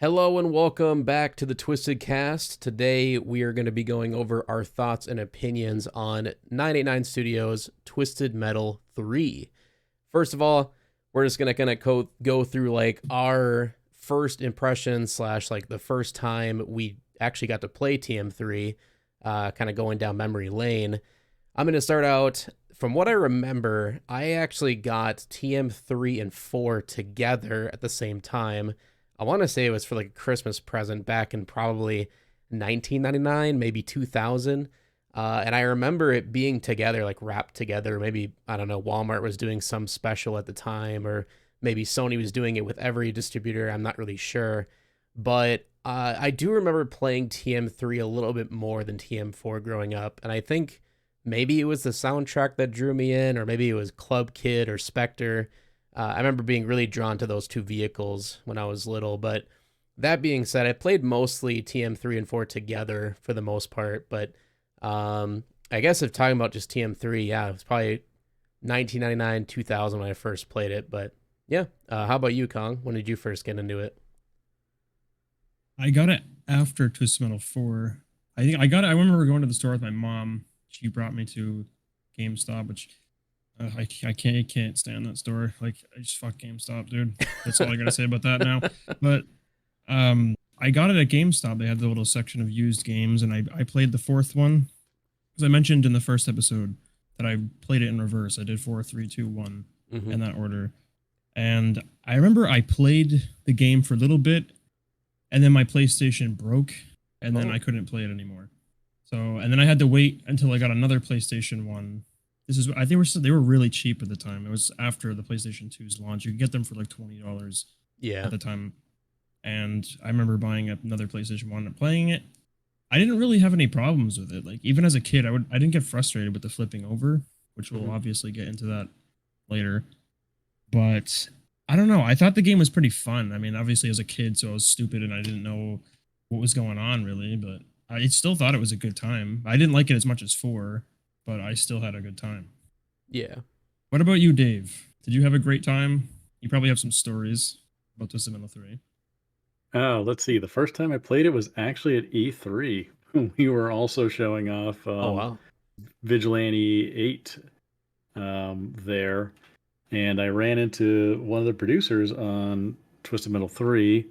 Hello and welcome back to the Twisted Cast. Today we are going to be going over our thoughts and opinions on 989 Studios' Twisted Metal 3. First of all, we're just going to go through like our first impressions slash like the first time we actually got to play TM3, kind of going down memory lane. I'm going to start out from what I remember. I actually got TM3 and 4 together at the same time. I want to say it was for like a Christmas present back in probably 1999, maybe 2000. And I remember it being together, like wrapped together. Maybe, I don't know, Walmart was doing some special at the time, or maybe Sony was doing it with every distributor. I'm not really sure. But I do remember playing TM3 a little bit more than TM4 growing up. And I think maybe it was the soundtrack that drew me in, or maybe it was Club Kid or Spectre. I remember being really drawn to those two vehicles when I was little. But that being said, I played mostly TM3 and 4 together for the most part. But I guess if talking about just TM3, yeah, it was probably 1999, 2000 when I first played it. But yeah, how about you, Kong? When did you first get into it? I got it after Twisted Metal 4. I think I got it. I remember going to the store with my mom. She brought me to GameStop, which I can't stand that store. Like, I just fuck GameStop, dude. That's all I gotta say about that now. But I got it at GameStop. They had the little section of used games, and I played the fourth one. As I mentioned in the first episode, that I played it in reverse. I did 4, 3, 2, 1 in that order. And I remember I played the game for a little bit, and then my PlayStation broke, and then I couldn't play it anymore. So, and then I had to wait until I got another PlayStation 1. I think they were really cheap at the time. It was after the PlayStation 2's launch. You could get them for like $20 at the time. And I remember buying another PlayStation 1 and playing it. I didn't really have any problems with it. Like, even as a kid, I didn't get frustrated with the flipping over, which we'll obviously get into that later. But I don't know. I thought the game was pretty fun. I mean, obviously as a kid, so I was stupid and I didn't know what was going on really, but I still thought it was a good time. I didn't like it as much as 4, but I still had a good time. Yeah. What about you, Dave? Did you have a great time? You probably have some stories about Twisted Metal 3. Oh, let's see. The first time I played it was actually at E3. We were also showing off Oh, wow. Vigilante 8 there. And I ran into one of the producers on Twisted Metal 3.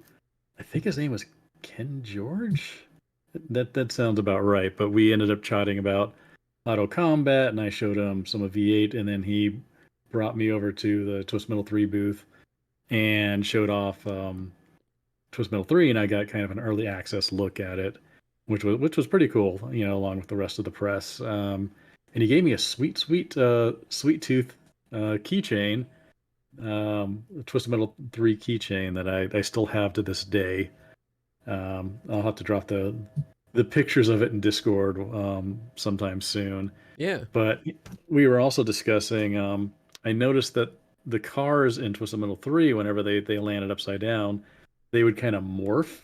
I think his name was Ken George. That sounds about right. But we ended up chatting about auto combat, and I showed him some of V8, and then he brought me over to the Twisted Metal 3 booth and showed off Twisted Metal 3, and I got kind of an early access look at it, which was pretty cool, you know, along with the rest of the press. And he gave me a sweet tooth keychain, Twisted Metal 3 keychain that I still have to this day. I'll have to drop the pictures of it in Discord sometime soon. Yeah. But we were also discussing. I noticed that the cars in Twisted Metal 3, whenever they landed upside down, they would kind of morph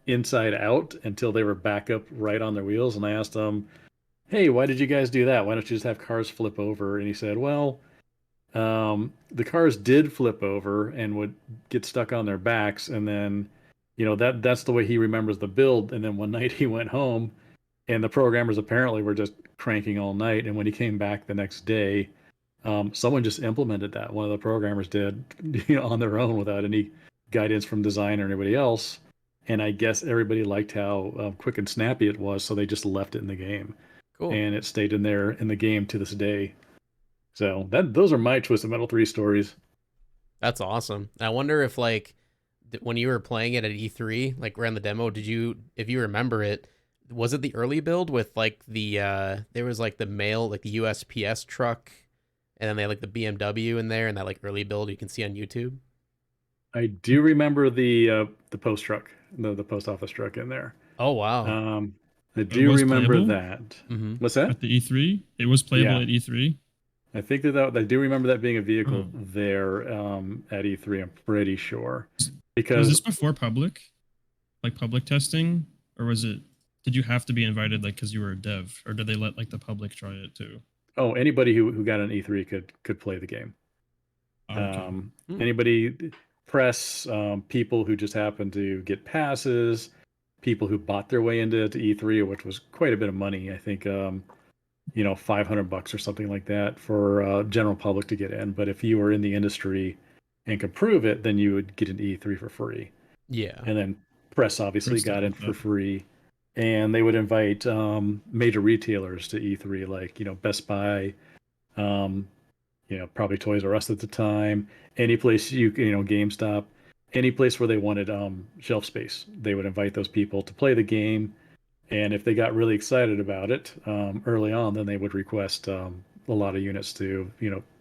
inside out until they were back up right on their wheels. And I asked him, "Hey, why did you guys do that? Why don't you just have cars flip over?" And he said, "Well, the cars did flip over and would get stuck on their backs, and then, you know, that's the way he remembers the build. And then one night he went home, and the programmers apparently were just cranking all night. And when he came back the next day, someone just implemented that. One of the programmers did, you know, on their own without any guidance from design or anybody else. And I guess everybody liked how quick and snappy it was, so they just left it in the game, Cool. and it stayed in there in the game to this day. So those are my Twisted Metal 3 stories. That's awesome. I wonder if like when you were playing it at E3, like ran the demo, if you remember it, was it the early build with like there was like the mail, like the USPS truck, and then they had like the BMW in there, and that like early build you can see on YouTube? I do remember the post truck, the post office truck in there. Oh, wow. I It do was remember playable that. What's that? at the E3. It was playable Yeah, at E3. I think that I do remember that being a vehicle Oh. there at E3. I'm pretty sure Was because this before public testing, or did you have to be invited like because you were a dev, or did they let like the public try it too? anybody who got an E3 could play the game. Okay. Anybody press, people who just happened to get passes, people who bought their way into E3, which was quite a bit of money. I think, $500 or something like that for general public to get in. But if you were in the industry and could prove it, then you would get into E3 for free. Yeah. And then press obviously Press got in stuff, for free. And they would invite major retailers to E3, like, Best Buy, probably Toys R Us at the time, any place GameStop, any place where they wanted shelf space. They would invite those people to play the game, and if they got really excited about it early on, then they would request a lot of units to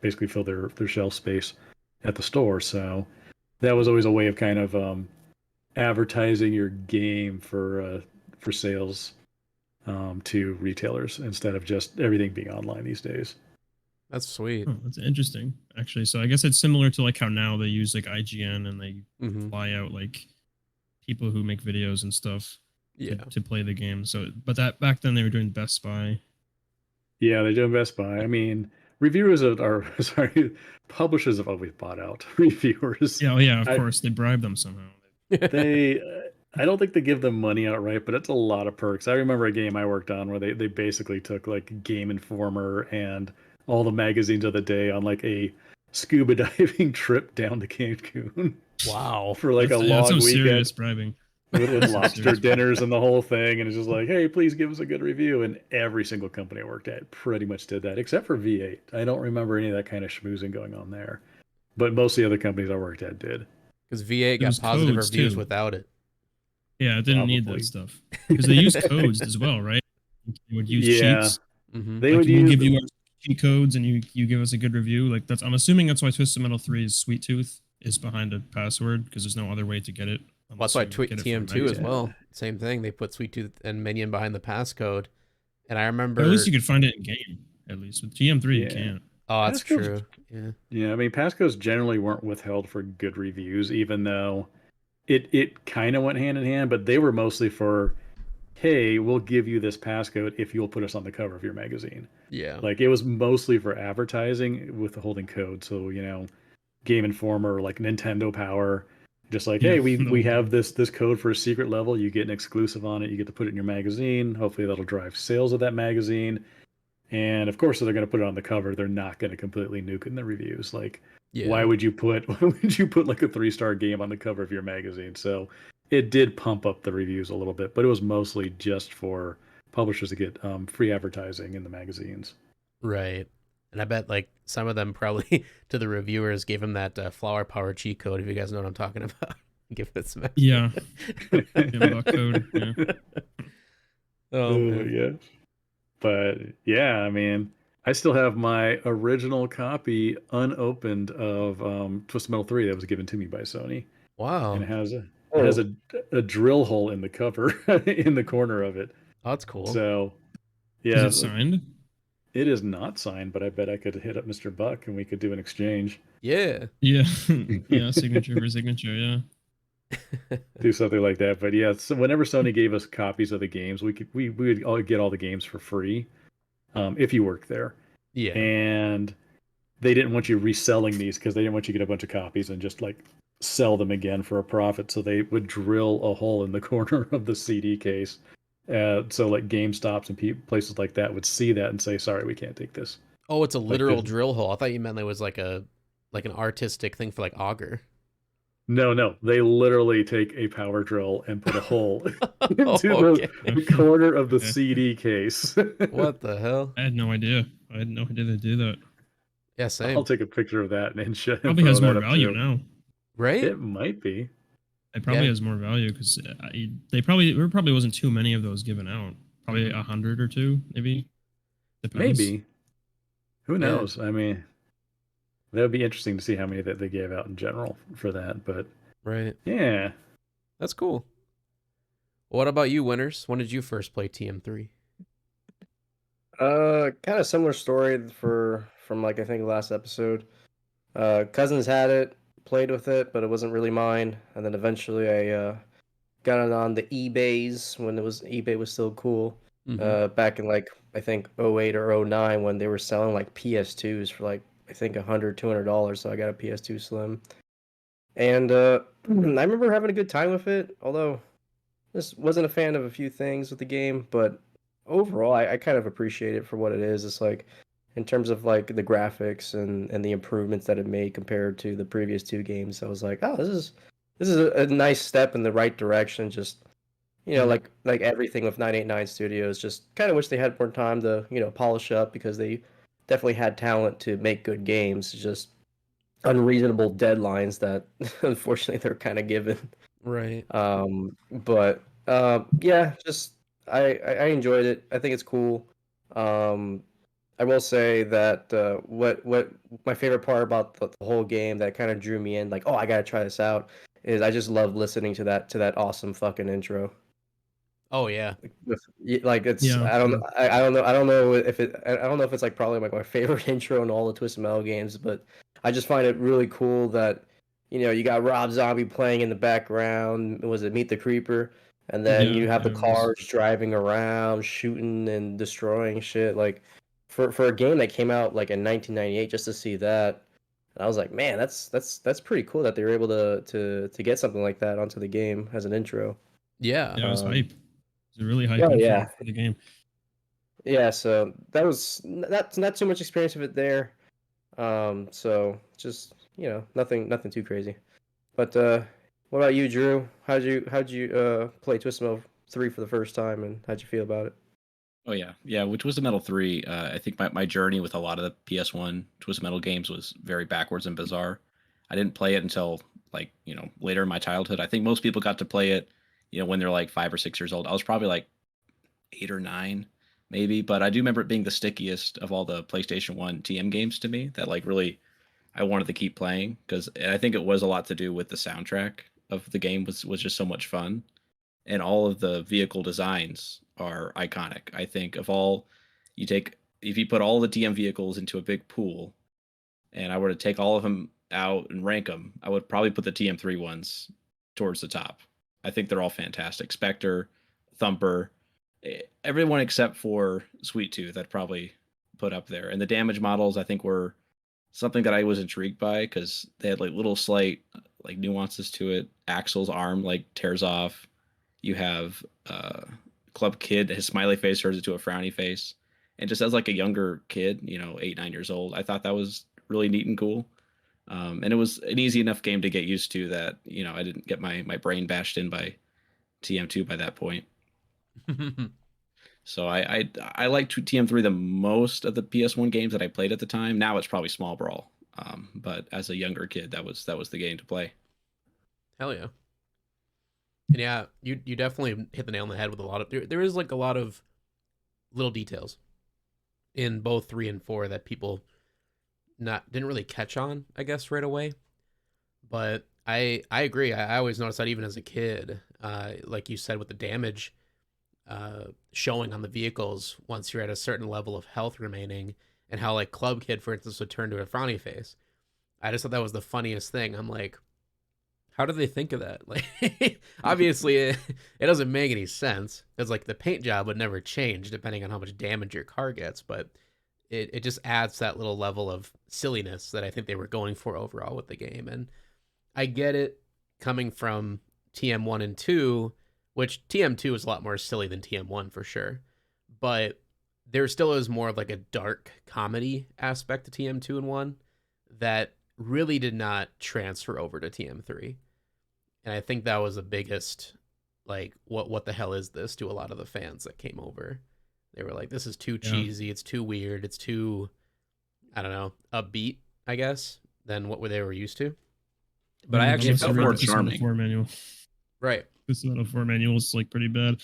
basically fill their shelf space at the store. So that was always a way of kind of advertising your game for sales to retailers instead of just everything being online these days. That's sweet. Oh, that's interesting, actually. So I guess it's similar to like how now they use like IGN and they fly out like people who make videos and stuff to play the game. So, but that back then they were doing Best Buy. Yeah, they're doing Best Buy. I mean, reviewers are sorry, publishers have always bought out reviewers. Yeah, yeah, of course they bribe them somehow. They, I don't think they give them money outright, but it's a lot of perks. I remember a game I worked on where they basically took like Game Informer and all the magazines of the day on like a scuba diving trip down to Cancun. Wow. For like a long weekend. Serious bribing. With lobster dinners and the whole thing, and it's just like, hey, please give us a good review. And every single company I worked at pretty much did that, except for V8. I don't remember any of that kind of schmoozing going on there, but most of the other companies I worked at did. Because V8 got positive reviews without it. Yeah, it didn't need that stuff because they use codes as well, right? They would use cheats. They would give you cheat codes, and you give us a good review. Like I'm assuming that's why Twisted Metal 3's Sweet Tooth is behind a password because there's no other way to get it. Well, that's why TM2 as well. Same thing. They put Sweet Tooth and Minion behind the passcode. And I remember... But at least you could find it in game, at least. With TM3, you can't. Oh, that's true. Yeah. Yeah, I mean, passcodes generally weren't withheld for good reviews, even though it kind of went hand in hand, but they were mostly for, hey, we'll give you this passcode if you'll put us on the cover of your magazine. Yeah. Like, it was mostly for advertising with the holding code. So, Game Informer, like Nintendo Power... Just like, hey, we have this code for a secret level. You get an exclusive on it. You get to put it in your magazine. Hopefully that'll drive sales of that magazine. And of course, if they're going to put it on the cover, they're not going to completely nuke in the reviews. Like, why would you put like a 3-star game on the cover of your magazine? So it did pump up the reviews a little bit, but it was mostly just for publishers to get free advertising in the magazines. Right. And I bet like some of them probably to the reviewers gave them that flower power cheat code. If you guys know what I'm talking about, give it some. Yeah. Code. Yeah. Oh yeah. But yeah, I mean, I still have my original copy unopened of Twisted Metal 3 that was given to me by Sony. Wow. And it has a drill hole in the cover in the corner of it. Oh, that's cool. So yeah. Is it signed? It is not signed, but I bet I could hit up Mr. Buck and we could do an exchange. Yeah. Yeah. Yeah, signature for signature, yeah. Do something like that. But yeah, so whenever Sony gave us copies of the games, we would all get all the games for free if you worked there. Yeah. And they didn't want you reselling these because they didn't want you to get a bunch of copies and just like sell them again for a profit. So they would drill a hole in the corner of the CD case. So like GameStops and places like that would see that and say, sorry, we can't take this. Oh, it's a literal drill hole. I thought you meant it was like an artistic thing for like auger. No. They literally take a power drill and put a hole into the corner of the CD case. What the hell? I had no idea. I had no idea they do that. Yeah, same. I'll take a picture of that and show. Probably has more value now. Right? It might be. It probably has more value because there probably wasn't too many of those given out. Probably 100 or 2, maybe. Depends. Maybe. Who knows? I mean, that would be interesting to see how many that they gave out in general for that. But right, yeah, that's cool. What about you, Winners? When did you first play TM3? Kind of similar story from like I think last episode. Cousins had it. Played with it, but it wasn't really mine. And then eventually I got it on the eBays when eBay was still cool. Back in like I think 08 or 09 when they were selling like PS2s for like I think $100, $200. So I got a PS2 Slim. And I remember having a good time with it, although just wasn't a fan of a few things with the game, but overall, I kind of appreciate it for what it is. It's like in terms of like the graphics and the improvements that it made compared to the previous two games. I was like, oh, this is a nice step in the right direction. Just like everything with 989 Studios, just kind of wish they had more time to polish up because they definitely had talent to make good games. It's just unreasonable deadlines that unfortunately they're kind of given. Right. But yeah, just I enjoyed it. I think it's cool. Um, I will say that what my favorite part about the whole game that kind of drew me in, like, oh, I gotta try this out, is I just love listening to that awesome fucking intro. Oh yeah. Like it's Yeah, I don't sure. I don't know if it I don't know if it's like probably like my favorite intro in all the Twisted Metal games, but I just find it really cool that you got Rob Zombie playing in the background. Was it Meet the Creeper? And then Yeah, you have the yeah, it was. cars driving around, shooting and destroying shit. Like for a game that came out like in 1998, just to see that, I was like, man, that's pretty cool that they were able to get something like that onto the game as an intro. Yeah. Yeah, it was Um, hype. It's a really hype oh intro yeah, for the game. yeah. So that was that's not too much experience of it there. So just nothing too crazy. But what about you, Drew? How'd you play Twisted Metal 3 for the first time, and how'd you feel about it? Oh yeah, with Twisted Metal 3, I think my journey with a lot of the PS1 Twisted Metal games was very backwards and bizarre. I didn't play it until like later in my childhood. I think most people got to play it, when they're like 5 or 6 years old. I was probably like 8 or 9, maybe, but I do remember it being the stickiest of all the PlayStation 1 TM games to me. That like really I wanted to keep playing because I think it was a lot to do with the soundtrack of the game was just so much fun, and all of the vehicle designs are iconic. I think of all you take if you put all the TM vehicles into a big pool, and I were to take all of them out and rank them, I would probably put the TM3 ones towards the top. I think they're all fantastic. Spectre, Thumper, everyone except for Sweet Tooth, I'd probably put up there. And the damage models, I think, were something that I was intrigued by because they had like little slight like nuances to it. Axel's arm like tears off. You have Club Kid, his smiley face turns into a frowny face. And just as like a younger kid, 8, 9 years old, I thought that was really neat and cool. And it was an easy enough game to get used to that, I didn't get my brain bashed in by TM2 by that point. So I like TM3 the most of the PS1 games that I played at the time. Now it's probably Small Brawl. But as a younger kid, that was the game to play. Hell yeah. And yeah, you definitely hit the nail on the head with a lot of there is like a lot of little details in both 3 and 4 that people didn't really catch on, I guess, right away. But I agree. I always noticed that even as a kid, like you said, with the damage showing on the vehicles once you're at a certain level of health remaining, and how like Club Kid, for instance, would turn to a frowny face. I just thought that was the funniest thing. I'm like, how did they think of that? Like, obviously, it doesn't make any sense. It's like the paint job would never change depending on how much damage your car gets, but it just adds that little level of silliness that I think they were going for overall with the game. And I get it coming from TM1 and 2, which TM2 is a lot more silly than TM1 for sure. But there still is more of like a dark comedy aspect to TM2 and 1 that really did not transfer over to TM3. And I think that was the biggest, like, what the hell is this to a lot of the fans that came over. They were like, this is too cheesy, it's too weird, it's too, I don't know, upbeat, I guess, than what they were used to. But I actually felt more the Twisted Metal charming. 4 manual. Right. Twisted Metal 4 manual is like pretty bad.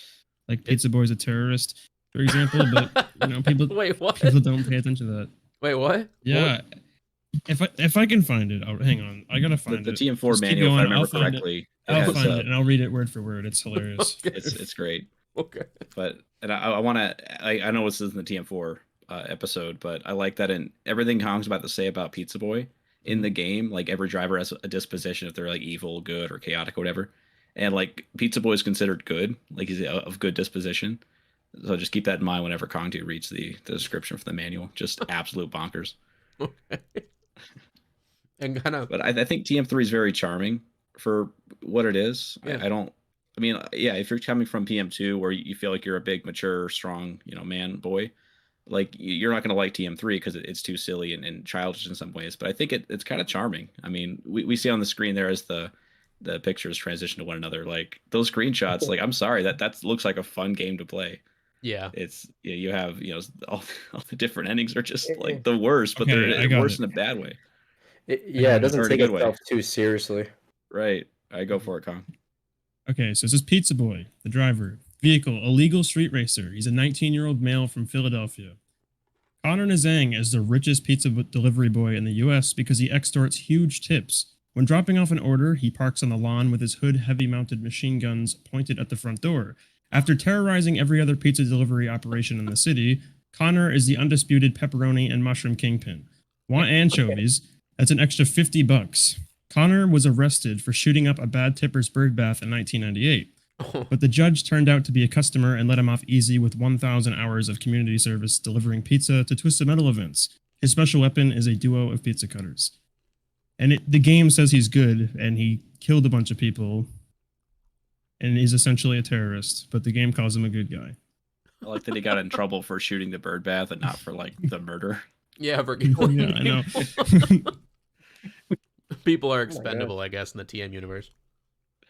Like Pizza Boy's a terrorist, for example, but people Wait, what? people don't pay attention to that. Wait, what? Yeah. What? If I can find it, hang on. I gotta find The it. TM4 Just keep manual, if I going, remember I'll find correctly, I'll has, find it and I'll read it word for word. It's hilarious. Okay. it's great. Okay. But and I want to. I know this isn't the TM4 episode, but I like that in everything Kong's about to say about Pizza Boy in the game. Like every driver has a disposition if they're like evil, good, or chaotic, or whatever. And like Pizza Boy is considered good, like he's of good disposition. So just keep that in mind whenever KongDoo reads the description for the manual. Just absolute bonkers. Okay. and kind of. But I think TM3 is very charming for what it is. Yeah. I mean, yeah, if you're coming from PM2 where you feel like you're a big, mature, strong, man, boy, like you're not going to like TM3 because it's too silly and childish in some ways. But I think it's kind of charming. I mean, we see on the screen there as the pictures transition to one another, like those screenshots. Like, I'm sorry, that looks like a fun game to play. Yeah, It's you have all the different endings are just like the worst, but Okay, they're worse in a bad way. It doesn't Or in a take good way. itself too seriously. Right. I go for it, Kong. Okay, so this is Pizza Boy, the driver. Vehicle, illegal street racer. He's a 19-year-old male from Philadelphia. Connor Nazang is the richest pizza delivery boy in the U.S. because he extorts huge tips. When dropping off an order, he parks on the lawn with his hood heavy-mounted machine guns pointed at the front door. After terrorizing every other pizza delivery operation in the city, Connor is the undisputed pepperoni and mushroom kingpin. Want anchovies? That's an extra $50. Connor was arrested for shooting up a bad tipper's bird bath in 1998. But the judge turned out to be a customer and let him off easy with 1,000 hours of community service delivering pizza to Twisted Metal events. His special weapon is a duo of pizza cutters. And the game says he's good, and he killed a bunch of people, and he's essentially a terrorist, but the game calls him a good guy. I like that he got in trouble for shooting the bird bath and not for like the murder. yeah, Yeah, I know. people are expendable, I guess, in the TM universe.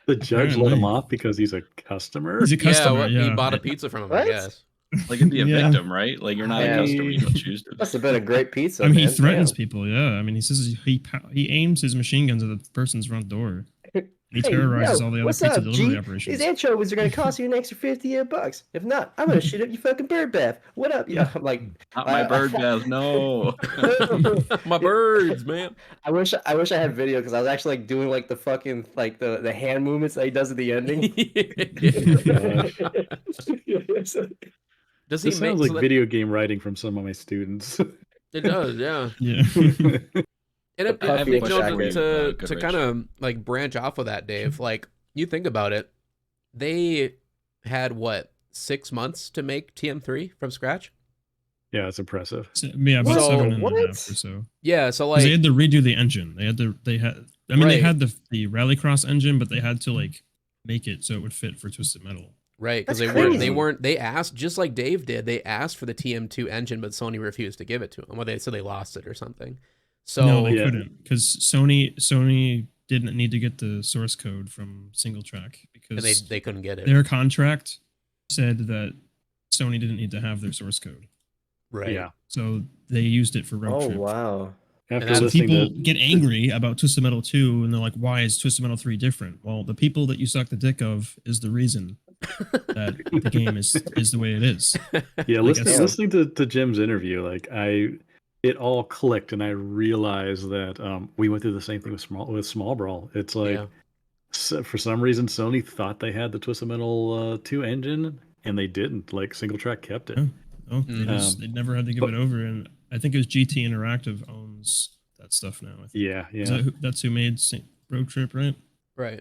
The judge let him off because he's a customer. He's a customer, He bought a pizza from him, What? I guess. Like it'd be a Yeah. victim, right? Like you're not Yeah. a customer, you don't choose to. Must have been a great pizza. I mean, he man. threatens Damn. people, yeah. I mean, he says he aims his machine guns at the person's front door. He Hey, terrorizes yo, all the other what's pizza up, delivery G? operations. These anchovies are gonna cost you an extra $50. If not, I'm gonna shoot up your fucking bird bath. What up? Yeah, I'm like, Not my bird bath, no. My birds, man. I wish I had video because I was actually like doing like the fucking like the hand movements that he does at the ending. Does he This make sounds like so that- video game writing from some of my students. It does, yeah. Yeah. And The I puffy think, and shaggy. to Goodrich. kind of like branch off of that, Dave, like you think about it, they had what, 6 months to make TM3 from scratch? Yeah, it's impressive. Yeah, about So, 7.5 what? or so. Yeah, so 'Cause they like had to redo the engine. They Right. had the Rallycross engine, but they had to like make it so it would fit for Twisted Metal. right, because That's they asked, just like Dave did, they asked for the TM2 engine, but Sony refused to give it to them. Well, they said they lost it or something. So No, they Yeah. couldn't because Sony didn't need to get the source code from Single Track and because they couldn't get it. their contract said that Sony didn't need to have their source code. Right. Yeah. So they used it for Road Oh Trip. wow. After that's- So listening people to get angry about Twisted Metal 2 and they're like, why is Twisted Metal 3 different? Well, the people that you suck the dick of is the reason that the game is the way it is. yeah, Like, listening to Jim's interview, like it all clicked, and I realized that we went through the same thing with Small Brawl. It's like Yeah. for some reason Sony thought they had the Twisted Metal 2 engine, and they didn't. Like Single Track kept it. Yeah. Oh, they never had to give but- it over, and I think it was GT Interactive owns that stuff now. I think. Yeah, yeah. That's who made Road Trip, right? Right.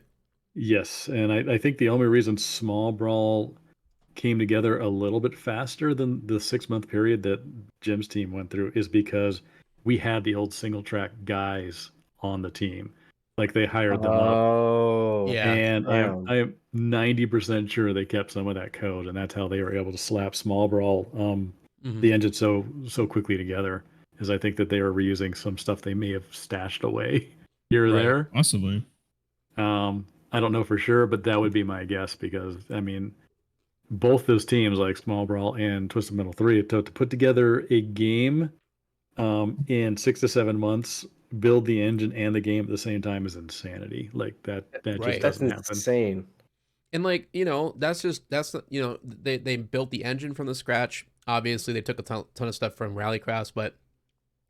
Yes, and I think the only reason Small Brawl came together a little bit faster than the 6-month period that Jim's team went through is because we had the old Single Track guys on the team. Like they hired them up. Oh. Yeah. And Wow. I am 90% sure they kept some of that code, and that's how they were able to slap Small Brawl Mhm. the engine so quickly together. Is I think that they were reusing some stuff they may have stashed away here or Right. there. Possibly. I don't know for sure, but that would be my guess because I mean, both those teams, like Small Brawl and Twisted Metal 3, to put together a game in 6 to 7 months, build the engine and the game at the same time is insanity. Like that Right. just That's doesn't happen. insane. And like, that's they built the engine from the scratch. Obviously, they took a ton of stuff from Rallycross, but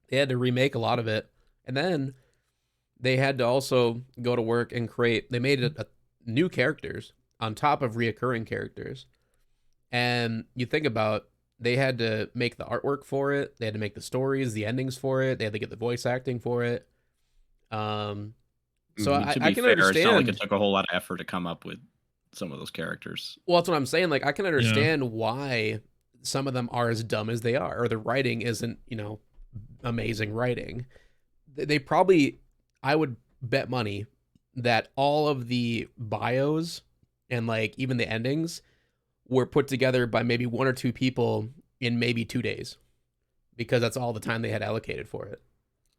they had to remake a lot of it. And then they had to also go to work and they made a new characters on top of reoccurring characters. And you think about, they had to make the artwork for it. They had to make the stories, the endings for it. They had to get the voice acting for it. So To be I can fair, understand. It's not like it took a whole lot of effort to come up with some of those characters. Well, that's what I'm saying. Like, I can understand why some of them are as dumb as they are, or the writing isn't, amazing writing. They probably, I would bet money that all of the bios and like even the endings were put together by maybe 1 or 2 people in maybe 2 days, because that's all the time they had allocated for it.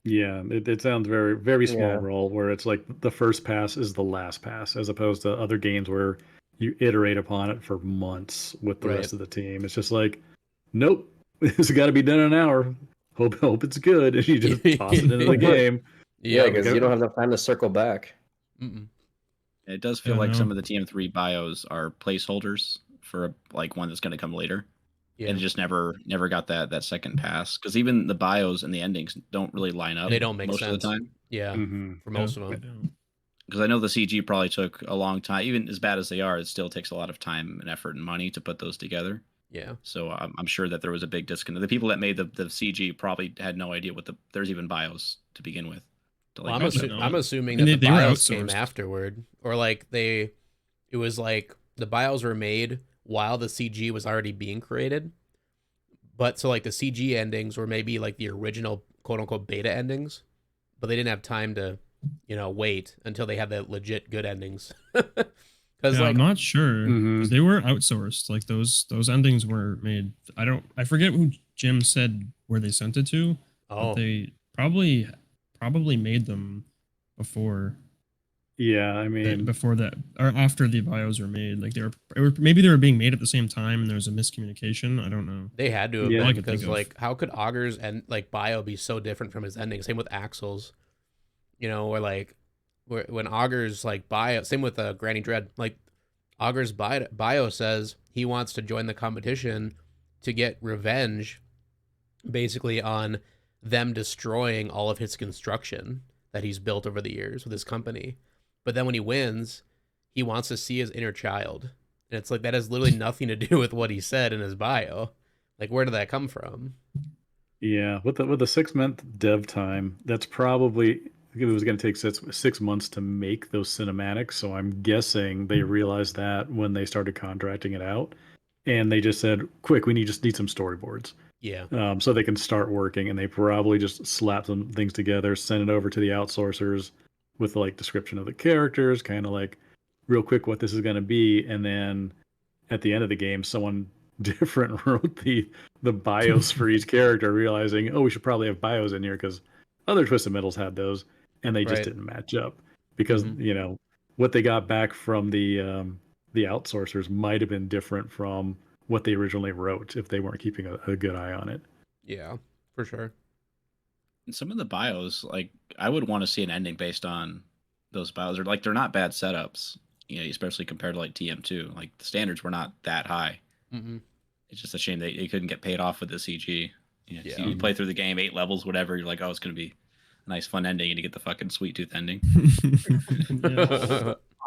Yeah, it sounds very, very small Yeah. role where it's like the first pass is the last pass, as opposed to other games where you iterate upon it for months with the Right. rest of the team. It's just like, nope, it's got to be done in an hour. Hope it's good, and you just toss it into the game. Yeah, Yep. because you don't have enough time to circle back. Mm-mm. It does feel Yeah, like no. some of the TM3 bios are placeholders for like one that's going to come later. Yeah. And it just never got that second pass, because even the bios and the endings don't really line up. They don't make most sense of the time. Yeah, Mm-hmm. for most Yeah, of I them. don't. Because I know the CG probably took a long time. Even as bad as they are, it still takes a lot of time and effort and money to put those together. Yeah. So I'm sure that there was a big disconnect. The people that made the CG probably had no idea there's even bios to begin with. To, Well, like, I'm, Probably not. I'm assuming I that mean, the they were bios came outsourced. afterward, or like it was like the bios were made while the CG was already being created. But so like the CG endings were maybe like the original quote unquote beta endings, but they didn't have time to, wait until they had the legit good endings. Because Yeah, like I'm not sure. Mhm. 'Cause they were outsourced. Like those endings were made. I forget who Jim said where they sent it to, but they probably made them before Yeah, I mean, before that or after the bios were made. Like maybe they were being made at the same time and there was a miscommunication. I don't know. they had to have Yeah. been, All I could because think of. like how could Augur's and like bio be so different from his ending? Same with Axel's, or like when Augur's like bio, same with Granny Dread, like Augur's bio says he wants to join the competition to get revenge basically on them destroying all of his construction that he's built over the years with his company. But then when he wins, he wants to see his inner child. And it's like that has literally nothing to do with what he said in his bio. Like, where did that come from? yeah, with the 6 month dev time, that's probably it was going to take 6 months to make those cinematics. So I'm guessing they realized that when they started contracting it out, and they just said, "Quick, we just need some storyboards." Yeah. So they can start working, and they probably just slap some things together, send it over to the outsourcers with like description of the characters, kind of like real quick what this is going to be, and then at the end of the game, someone different wrote the bios for each character, realizing, oh, we should probably have bios in here because other Twisted Metals had those, and they just Right. didn't match up because Mhm. what they got back from the outsourcers might have been different from what they originally wrote if they weren't keeping a good eye on it. Yeah, for sure. And some of the bios, like I would want to see an ending based on those bios. Or like they're not bad setups, especially compared to like TM2. Like the standards were not that high. Mm-hmm. It's just a shame they couldn't get paid off with the CG. Yeah. So you play through the game 8 levels, whatever. You're like, oh, it's gonna be a nice fun ending, and you get the fucking sweet tooth ending.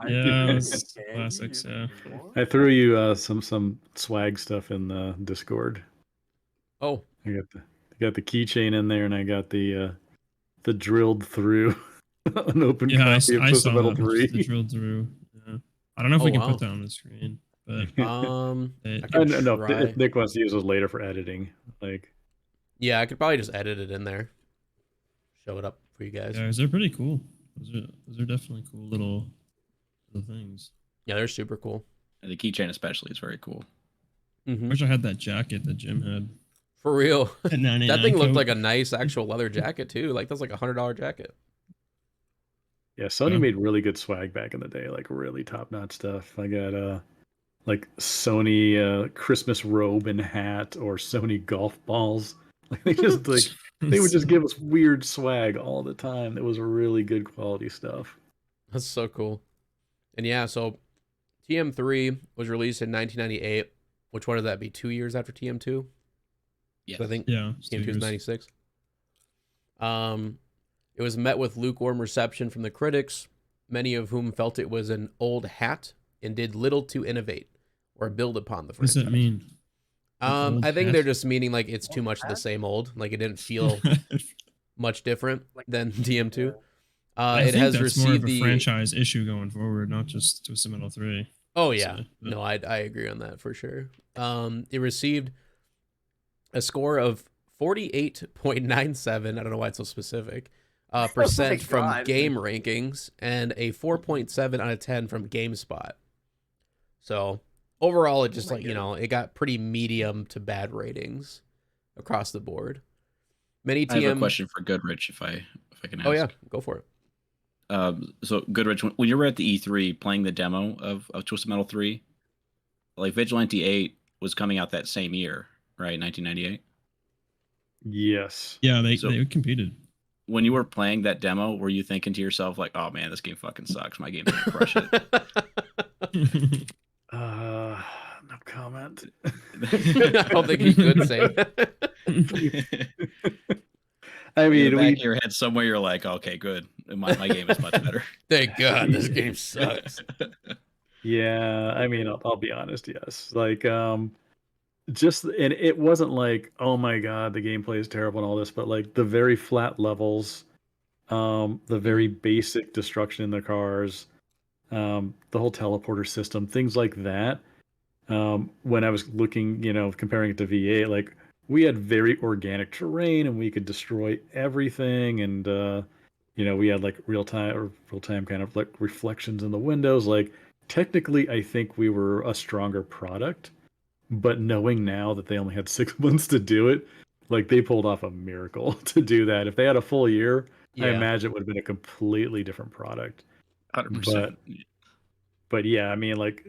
Yeah, it was classics. Yeah. I threw you some swag stuff in the Discord. Oh, I got the keychain in there, and I got the drilled through an open Yeah, copy of I Twisted saw Metal that. 3. The drilled through. Yeah. I don't know if Oh, we can wow. put that on the screen, but I it, could No, try. if Nick wants to use those later for editing, like Yeah, I could probably just edit it in there, show it up for you guys. yeah, they're pretty cool. Those are definitely cool little things. Yeah, they're super cool. And the keychain especially is very cool. I Mm-hmm. wish I had that jacket that Jim had. For real. At 99 That thing looked coat. like a nice actual leather jacket too. Like that's like $100 jacket. yeah, Sony Yeah. made really good swag back in the day, like really top notch stuff. I got like Sony Christmas robe and hat or Sony golf balls. Like they just like they would just give us weird swag all the time. It was really good quality stuff. That's so cool. And yeah, so TM3 was released in 1998. Which one would that be? 2 years after TM2? Yes. I think Yeah, it's 2 TM2 is years. 96. It was met with lukewarm reception from the critics, many of whom felt it was an old hat and did little to innovate or build upon the What does franchise. that mean? An I old think hat? they're just meaning like it's too much of the same old. Like it didn't feel much different than TM2. I It think has that's received more of a the franchise issue going forward, not just Twisted Metal 3. Oh yeah, So, but- no, I agree on that for sure. It received a score of 48.97. I don't know why it's so specific. percent my from God. Game Rankings and a 4.7 out of 10 from GameSpot. So overall, it just my like, it got pretty medium to bad ratings across the board. Many I have a TM. question for Goodrich, if I can ask. Oh yeah, go for it. So Goodrich, when you were at the E3 playing the demo of Twisted Metal 3, like Vigilante 8 was coming out that same year, right? 1998. Yes. Yeah, So- they competed. When you were playing that demo, were you thinking to yourself like, "Oh man, this game fucking sucks. My game's gonna crush it." No comment. I don't think he could say that. I In the mean, back of your head somewhere, you're like, "Okay, good. My game is much better." Thank God, this game sucks. yeah. I mean, I'll be honest. Yes, like, and it wasn't like, oh my god, the gameplay is terrible and all this, but like the very flat levels, the very basic destruction in the cars, the whole teleporter system, things like that. When I was looking, comparing it to V8, like we had very organic terrain and we could destroy everything, and we had like real time kind of like reflections in the windows. Like technically, I think we were a stronger product, but knowing now that they only had 6 months to do it, like they pulled off a miracle to do that. If they had a full year, I Yeah. imagine it would have been a completely different product. 100%. But yeah, I mean, like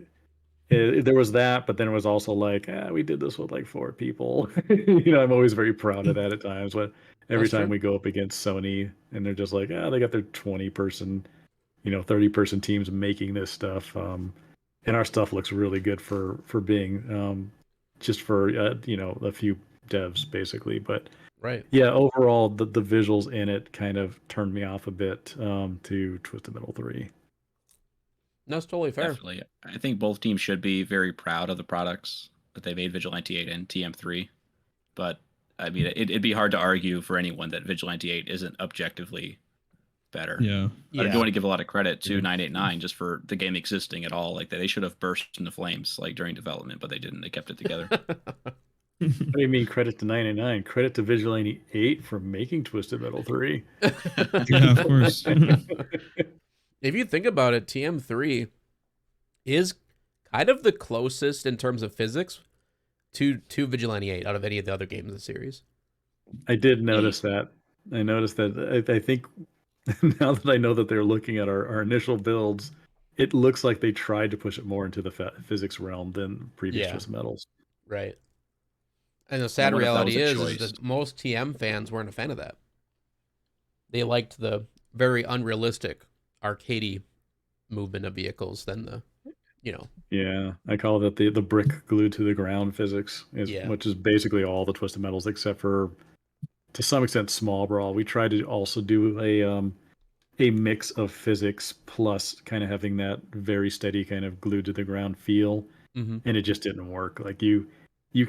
there was that, but then it was also like, we did this with like 4 people. I'm always very proud of that at times. But every That's time true. we go up against Sony and they're just like, they got their 20-person, 30-person teams making this stuff. And our stuff looks really good for being just for a few devs basically. But Right. yeah, overall the visuals in it kind of turned me off a bit to Twisted Metal 3. That's totally fair. Definitely. I think both teams should be very proud of the products that they made, Vigilante 8 and TM3. But I mean, it'd be hard to argue for anyone that Vigilante 8 isn't objectively better. Yeah. I do want to give a lot of credit to Yeah. 989 just for the game existing at all. Like they should have burst into flames like during development, but they didn't. They kept it together. What do you mean credit to 99? Credit to Vigilante 8 for making Twisted Metal 3. Yeah, of course. If you think about it, TM3 is kind of the closest in terms of physics to Vigilante 8 out of any of the other games in the series. I did notice that. I noticed that. I think now that I know that they're looking at our initial builds, it looks like they tried to push it more into the physics realm than previous Yeah. Twisted Metals. Right. And the sad what if that reality was a is choice? that most TM fans weren't a fan of that. They liked the very unrealistic arcadey movement of vehicles than the, Yeah, I call that the brick glued to the ground physics, Yeah. which is basically all the Twisted Metals except for, to some extent, Small Brawl. We tried to also do a mix of physics plus kind of having that very steady kind of glued to the ground feel, mm-hmm. and it just didn't work. Like you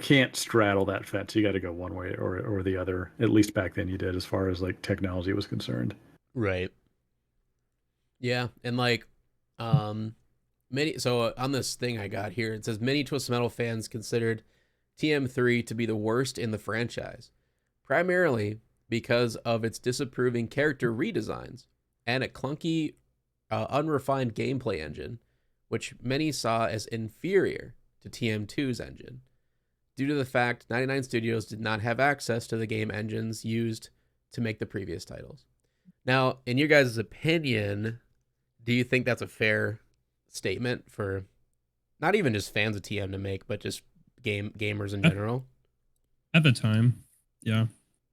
can't straddle that fence. You got to go one way or the other. At least back then you did, as far as like technology was concerned. Right. Yeah, and like, on this thing I got here, it says many Twisted Metal fans considered TM3 to be the worst in the franchise, primarily because of its disapproving character redesigns and a clunky, unrefined gameplay engine, which many saw as inferior to TM2's engine, due to the fact 99 Studios did not have access to the game engines used to make the previous titles. Now, in your guys' opinion, do you think that's a fair statement for not even just fans of TM to make, but just gamers in general? At the time, yeah.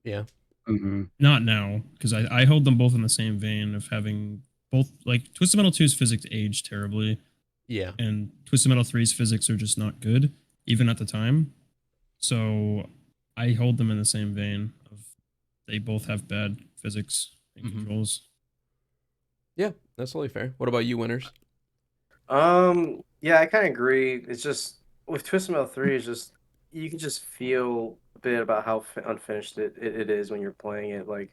Yeah. Mm-hmm. Not now, because I hold them both in the same vein of having both, like, Twisted Metal 2's physics aged terribly, Yeah. and Twisted Metal 3's physics are just not good, even at the time. So I hold them in the same vein of they both have bad physics and controls. Yeah, that's totally fair. What about you, Winners? Yeah, I kind of agree. It's just with Twisted Metal 3, it's just you can just feel a bit about how unfinished it is when you're playing it. Like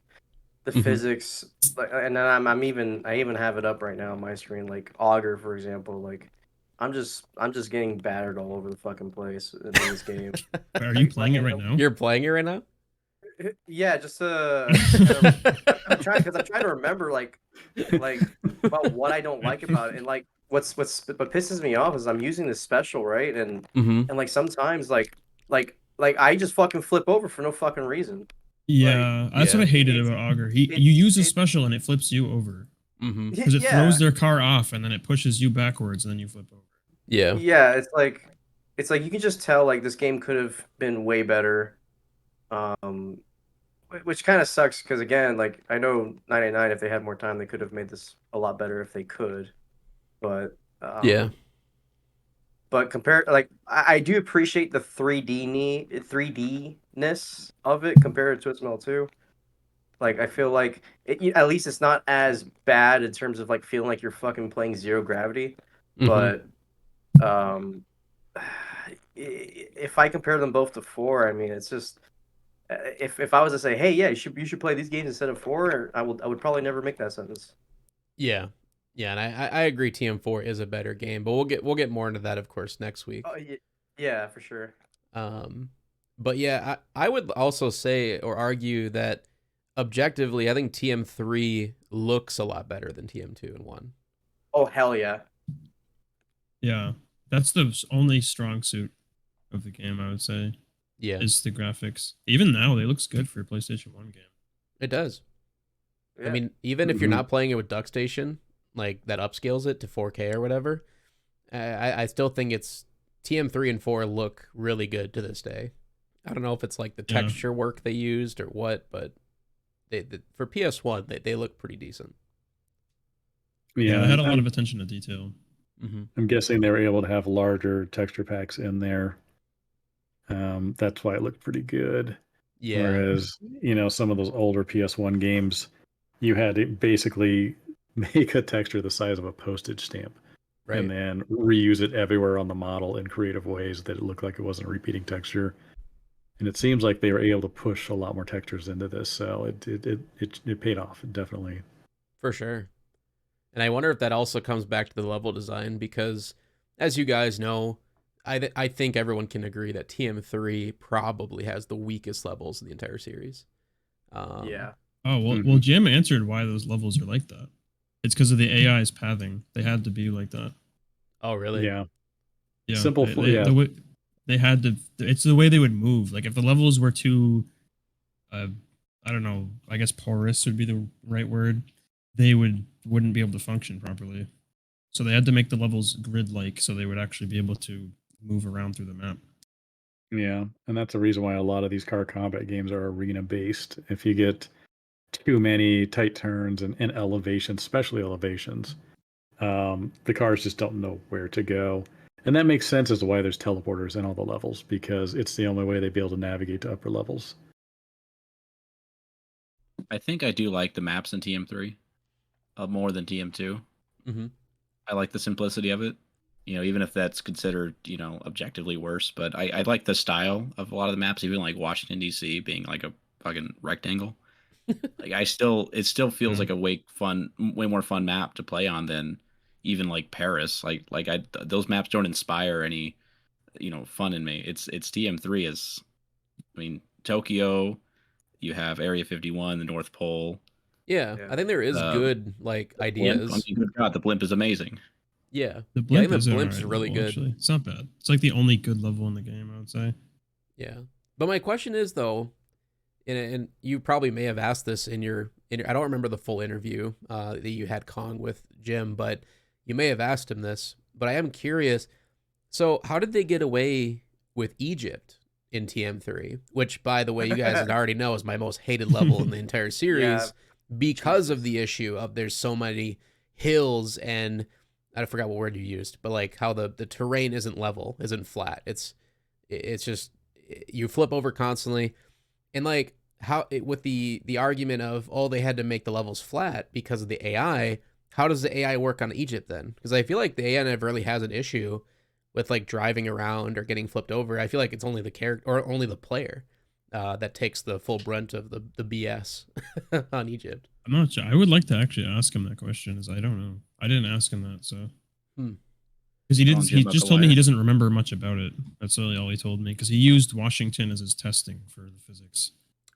the physics, like, and then I even have it up right now on my screen. Like Augur, for example, like I'm just getting battered all over the fucking place in this game. Are you playing it right now? You're playing it right now? Yeah, just I'm trying to remember like about what I don't like about it, and like what pisses me off is I'm using this special, right? Mm-hmm. And like sometimes like I just fucking flip over for no fucking reason. Like Yeah, that's what I hated it's about Augur. it You use a it special and it flips you over Mm-hmm. because it yeah throws their car off and then it pushes you backwards and then you flip over. Yeah. yeah it's like you can just tell like this game could have been way better. Um, which kind of sucks because again, like I know 99 if they had more time they could have made this a lot better if they could, but Yeah. but compared like I do appreciate the 3D ness of it compared to Twisted Metal 2. Like I feel like at least it's not as bad in terms of like feeling like you're fucking playing Zero Gravity, Mm-hmm. but um if I compare them both to 4, I mean it's just if I was to say, hey, yeah, you should play these games instead of 4, I would probably never make that sentence. Yeah. Yeah, and I agree TM4 is a better game, but we'll get more into that of course next week. Oh yeah, for sure. Um but yeah, I would also say or argue that objectively I think TM3 looks a lot better than TM2 and 1. Oh hell yeah. Yeah, that's the only strong suit of the game, I would say, Yeah. is the graphics. Even now, they looks good for a PlayStation 1 game. It does. Yeah. I mean, even if you're not playing it with DuckStation, like that upscales it to 4K or whatever, I still think it's TM3 and 4 look really good to this day. I don't know if it's like the texture work they used or what, but for PS1 they look pretty decent. Yeah, they had a lot of attention to detail. Mm-hmm. I'm guessing they were able to have larger texture packs in there. That's why it looked pretty good. Yeah. Whereas, some of those older PS1 games, you had to basically make a texture the size of a postage stamp. Right. And then reuse it everywhere on the model in creative ways that it looked like it wasn't a repeating texture. And it seems like they were able to push a lot more textures into this, so it paid off, definitely. For sure. And I wonder if that also comes back to the level design because, as you guys know, I think everyone can agree that TM3 probably has the weakest levels in the entire series. Yeah. Oh, well, Jim answered why those levels are like that. It's because of the AI's pathing. They had to be like that. Oh, really? Yeah. Yeah. Simple. They had to. It's the way they would move. Like if the levels were too, I don't know. I guess porous would be the right word. They wouldn't be able to function properly. So they had to make the levels grid-like, so they would actually be able to move around through the map. Yeah, and that's the reason why a lot of these car combat games are arena-based. If you get too many tight turns and elevations, especially elevations, the cars just don't know where to go. And that makes sense as to why there's teleporters in all the levels, because it's the only way they'd be able to navigate to upper levels. I think I do like the maps in TM3 more than TM2. Mm-hmm. I like the simplicity of it, even if that's considered, objectively worse. But I like the style of a lot of the maps, even like Washington, D.C. being like a fucking rectangle. Like it still feels like a way more fun map to play on than even like Paris. Those maps don't inspire any, fun in me. It's TM3 is, Tokyo, you have Area 51, the North Pole. Yeah, I think there is good like ideas. Blimp, good God, the blimp is amazing. Yeah, the blimp I think the blimp's really level, good. Actually. It's not bad. It's like the only good level in the game, I would say. Yeah, but my question is though, and you probably may have asked this in your I don't remember the full interview that you had Kong with Jim, but you may have asked him this. But I am curious. So how did they get away with Egypt in TM3? Which, by the way, you guys already know is my most hated level in the entire series because of the issue of there's so many hills and I forgot what word you used, but like how the terrain isn't level, isn't flat. It's just you flip over constantly, and like how with the argument of they had to make the levels flat because of the AI. How does the AI work on Egypt then? Because I feel like the AI never really has an issue with like driving around or getting flipped over. I feel like it's only the character or only the player that takes the full brunt of the BS on Egypt. I'm not sure. I would like to actually ask him that question, as I don't know. I didn't ask him that, so because he didn't. He just told me he doesn't remember much about it. That's really all he told me, because he used Washington as his testing for the physics.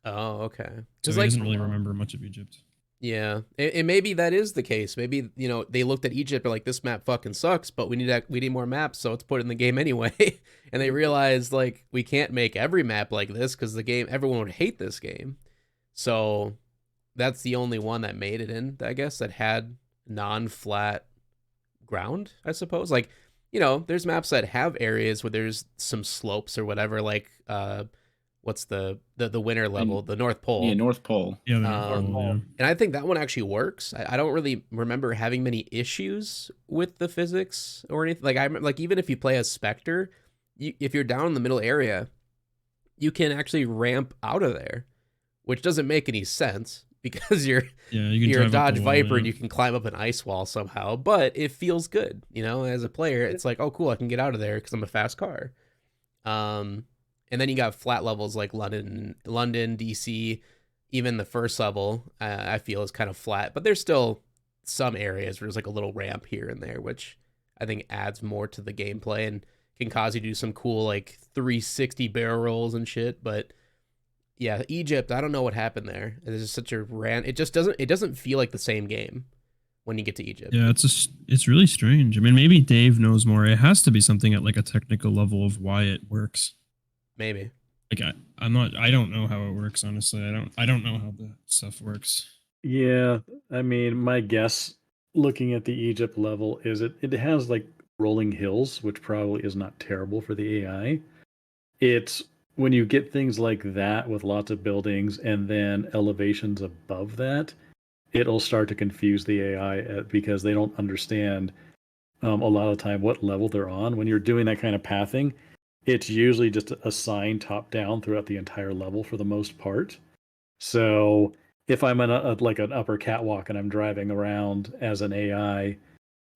Oh, okay. So Just he like, doesn't really remember much of Egypt. yeah, and maybe that is the case. Maybe, you know, they looked at Egypt and like, this map fucking sucks, but we need more maps, so let's put it in the game anyway. And they realized like we can't make every map like this because the game, everyone would hate this game. So that's the only one that made it in, I guess, that had non-flat ground, I suppose. Like, you know, there's maps that have areas where there's some slopes or whatever, like what's the winter level, the North Pole. Yeah, North Pole. Yeah, the Um, yeah. And I think that one actually works. I don't really remember having many issues with the physics or anything. Like like even if you play as Spectre, if you're down in the middle area, you can actually ramp out of there, which doesn't make any sense because you're You can a drive up Dodge the wall, Viper yeah. and you can climb up an ice wall somehow. But it feels good, you know. As a player, it's like, oh cool, I can get out of there because I'm a fast car. And then you got flat levels like London, DC. Even the first level, I feel is kind of flat, but there's still some areas where there's like a little ramp here and there, which I think adds more to the gameplay and can cause you to do some cool like 360 barrel rolls and shit. But yeah, Egypt, I don't know what happened there. It's just such a It just doesn't feel like the same game when you get to Egypt. Yeah, it's really strange. I mean, maybe Dave knows more. It has to be something at like a technical level of why it works. Maybe. Like I don't know how it works, honestly. I don't know how the stuff works. Yeah, I mean, my guess looking at the Egypt level is it has like rolling hills, which probably is not terrible for the AI. It's when you get things like that with lots of buildings and then elevations above that, it'll start to confuse the AI because they don't understand a lot of the time what level they're on. When you're doing that kind of pathing, it's usually just a sign top down throughout the entire level for the most part. So if I'm in like an upper catwalk and I'm driving around as an AI,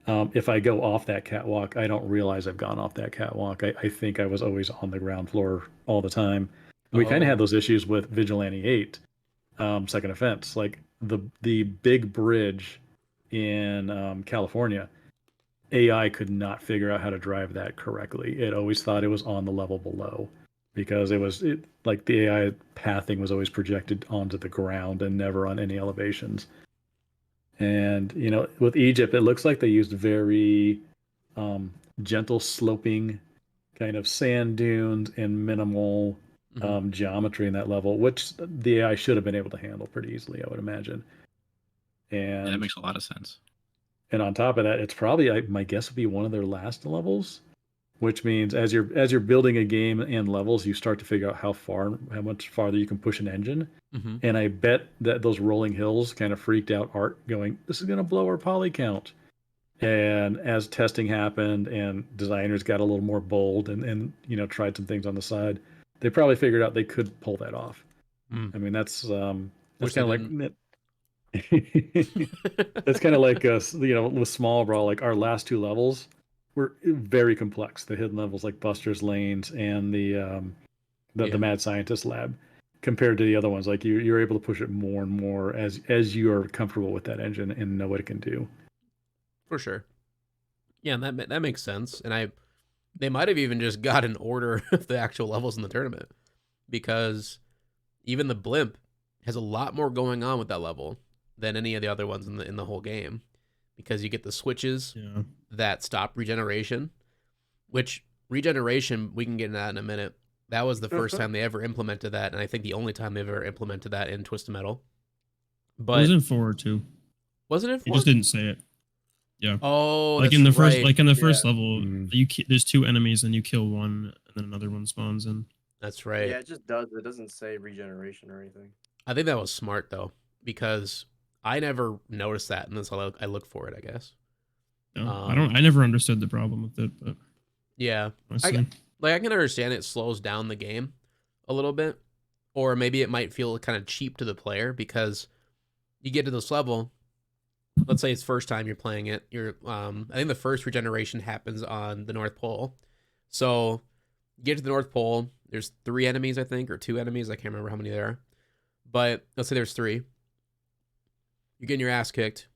if I go off that catwalk, I don't realize I've gone off that catwalk. I think I was always on the ground floor all the time. We kind of had those issues with Vigilante 8, Second Offense, like the big bridge in California. AI could not figure out how to drive that correctly. It always thought it was on the level below because like the AI pathing was always projected onto the ground and never on any elevations. And you know, with Egypt, it looks like they used very gentle sloping kind of sand dunes and minimal geometry in that level, which the AI should have been able to handle pretty easily, I would imagine. And Yeah, that makes a lot of sense. And on top of that, it's probably my guess would be one of their last levels, which means as you're building a game and levels, you start to figure out how much farther you can push an engine. Mm-hmm. And I bet that those rolling hills kind of freaked out Art, going, "This is going to blow our poly count." And as testing happened and designers got a little more bold and you know tried some things on the side, they probably figured out they could pull that off. I mean, that's kind of like. It's kind of like you know, with Small Brawl, like our last two levels were very complex. The hidden levels like Buster's Lanes and the Mad Scientist Lab, compared to the other ones, like you're able to push it more and more as you are comfortable with that engine and know what it can do. For sure. Yeah, and that makes sense. And they might have even just got an order of the actual levels in the tournament, because even the blimp has a lot more going on with that level than any of the other ones in the whole game, because you get the switches that stop regeneration, which regeneration, we can get into that in a minute. That was the first time they ever implemented that, and I think the only time they've ever implemented that in Twisted Metal. But it was in 4 or 2. Wasn't it 4? He just didn't say it. Yeah. Oh, like that's in the first, right. like in the first level, there's 2 enemies and you kill one, and then another one spawns in. That's right. Yeah, it just does. It doesn't say regeneration or anything. I think that was smart though, because I never noticed that unless I look for it, I guess. No, I never understood the problem with it, but yeah, I can understand it slows down the game a little bit, or maybe it might feel kind of cheap to the player because you get to this level. Let's say it's first time you're playing it. I think the first regeneration happens on the North Pole. So you get to the North Pole. There's 3 enemies, I think, or 2 enemies. I can't remember how many there are. But let's say there's 3. You're getting your ass kicked.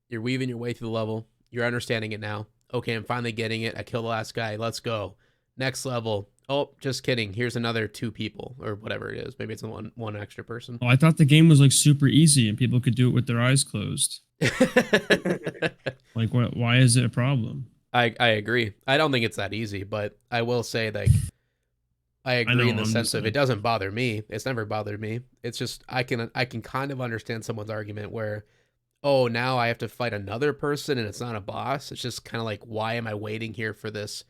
You're weaving your way through the level. You're understanding it now. Okay, I'm finally getting it. I killed the last guy. Let's go. Next level. oh, just kidding. Here's another 2 people or whatever it is. Maybe it's one extra person. Oh, I thought the game was like super easy and people could do it with their eyes closed. Like, what? Why is it a problem? I agree. I don't think it's that easy, but I will say like I agree know, in the I'm sense just of like- it doesn't bother me. It's never bothered me. It's just I can kind of understand someone's argument where, oh, now I have to fight another person and it's not a boss. It's just kind of like, why am I waiting here for this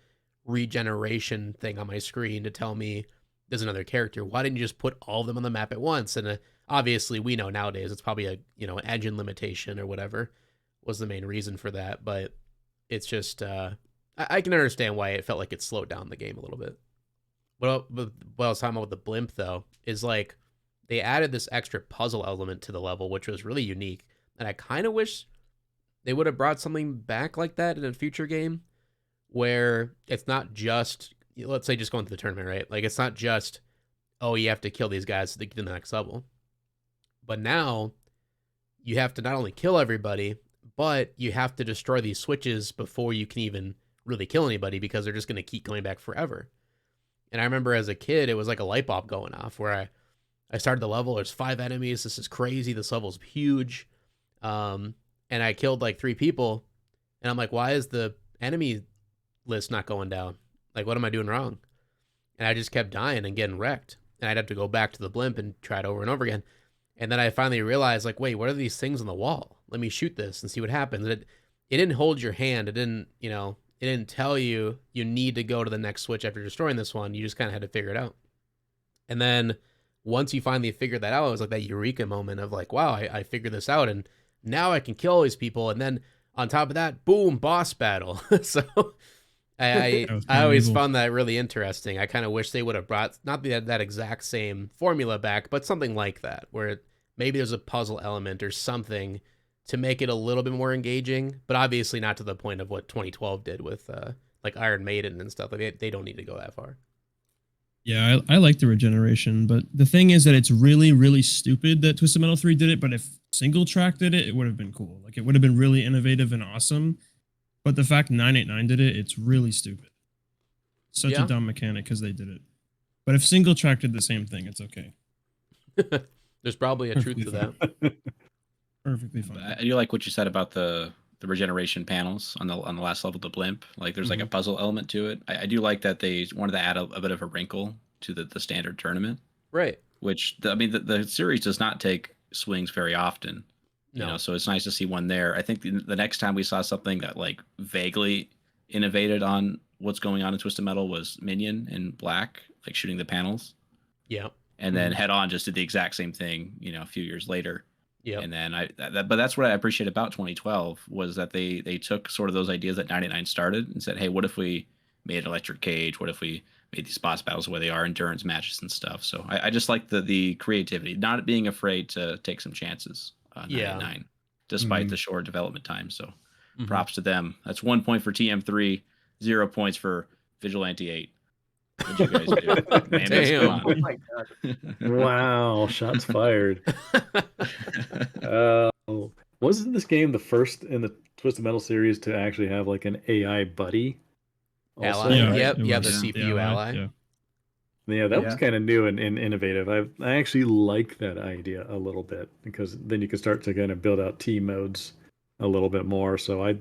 regeneration thing on my screen to tell me there's another character? Why didn't you just put all of them on the map at once? And obviously we know nowadays it's probably a an engine limitation or whatever was the main reason for that. But it's just I can understand why it felt like it slowed down the game a little bit. But what I was talking about with the blimp though is like they added this extra puzzle element to the level, which was really unique. And I kind of wish they would have brought something back like that in a future game where it's not just, let's say, just going to the tournament, right? Like, it's not just, oh, you have to kill these guys to get to the next level. But now you have to not only kill everybody, but you have to destroy these switches before you can even really kill anybody because they're just going to keep going back forever. And I remember as a kid, it was like a light bulb going off where I started the level, there's 5 enemies, this is crazy, this level's huge. And I killed like 3 people, and I'm like, why is the enemy list not going down? Like, what am I doing wrong? And I just kept dying and getting wrecked, and I'd have to go back to the blimp and try it over and over again. And then I finally realized, like, wait, what are these things on the wall? Let me shoot this and see what happens. And it didn't hold your hand. It didn't, it didn't tell you you need to go to the next switch after destroying this one. You just kind of had to figure it out. And then once you finally figured that out, it was like that eureka moment of like, wow, I figured this out, and now I can kill all these people. And then on top of that, boom, boss battle. So I always found that really interesting. I kind of wish they would have brought not that exact same formula back, but something like that, where maybe there's a puzzle element or something to make it a little bit more engaging, but obviously not to the point of what 2012 did with like Iron Maiden and stuff. Like they don't need to go that far. Yeah, I like the regeneration, but the thing is that it's really, really stupid that Twisted Metal 3 did it, but if Single Track did it, it would have been cool. Like, it would have been really innovative and awesome, but the fact 989 did it, it's really stupid. Such a dumb mechanic because they did it. But if Single Track did the same thing, it's okay. There's probably a truth to that. Perfectly fine. I do like what you said about the regeneration panels on the last level, the blimp. Like, there's like a puzzle element to it. I do like that they wanted to add a bit of a wrinkle to the standard tournament, Right. which the series does not take swings very often. No. So it's nice to see one there. I think the next time we saw something that like vaguely innovated on what's going on in Twisted Metal was Minion in black, like shooting the panels. Yeah. And then Head On just did the exact same thing, a few years later. Yeah. And then but that's what I appreciate about 2012 was that they took sort of those ideas that 99 started and said, hey, what if we made Electric Cage? What if we made these boss battles the way they are, endurance matches and stuff? So I just like the creativity, not being afraid to take some chances. 99, despite the short development time. So props to them. That's 1 point for TM3, 0 points for Vigilante 8. What'd you guys do? Man, Damn. Oh my god. Wow, shots fired. Wasn't this game the first in the Twisted Metal series to actually have like an AI buddy? Ally. Yeah, Yep. it Yeah, the was. CPU ally. Yeah. Yeah, that was Yeah. kind of new and innovative. I actually like that idea a little bit because then you can start to kind of build out team modes a little bit more. So I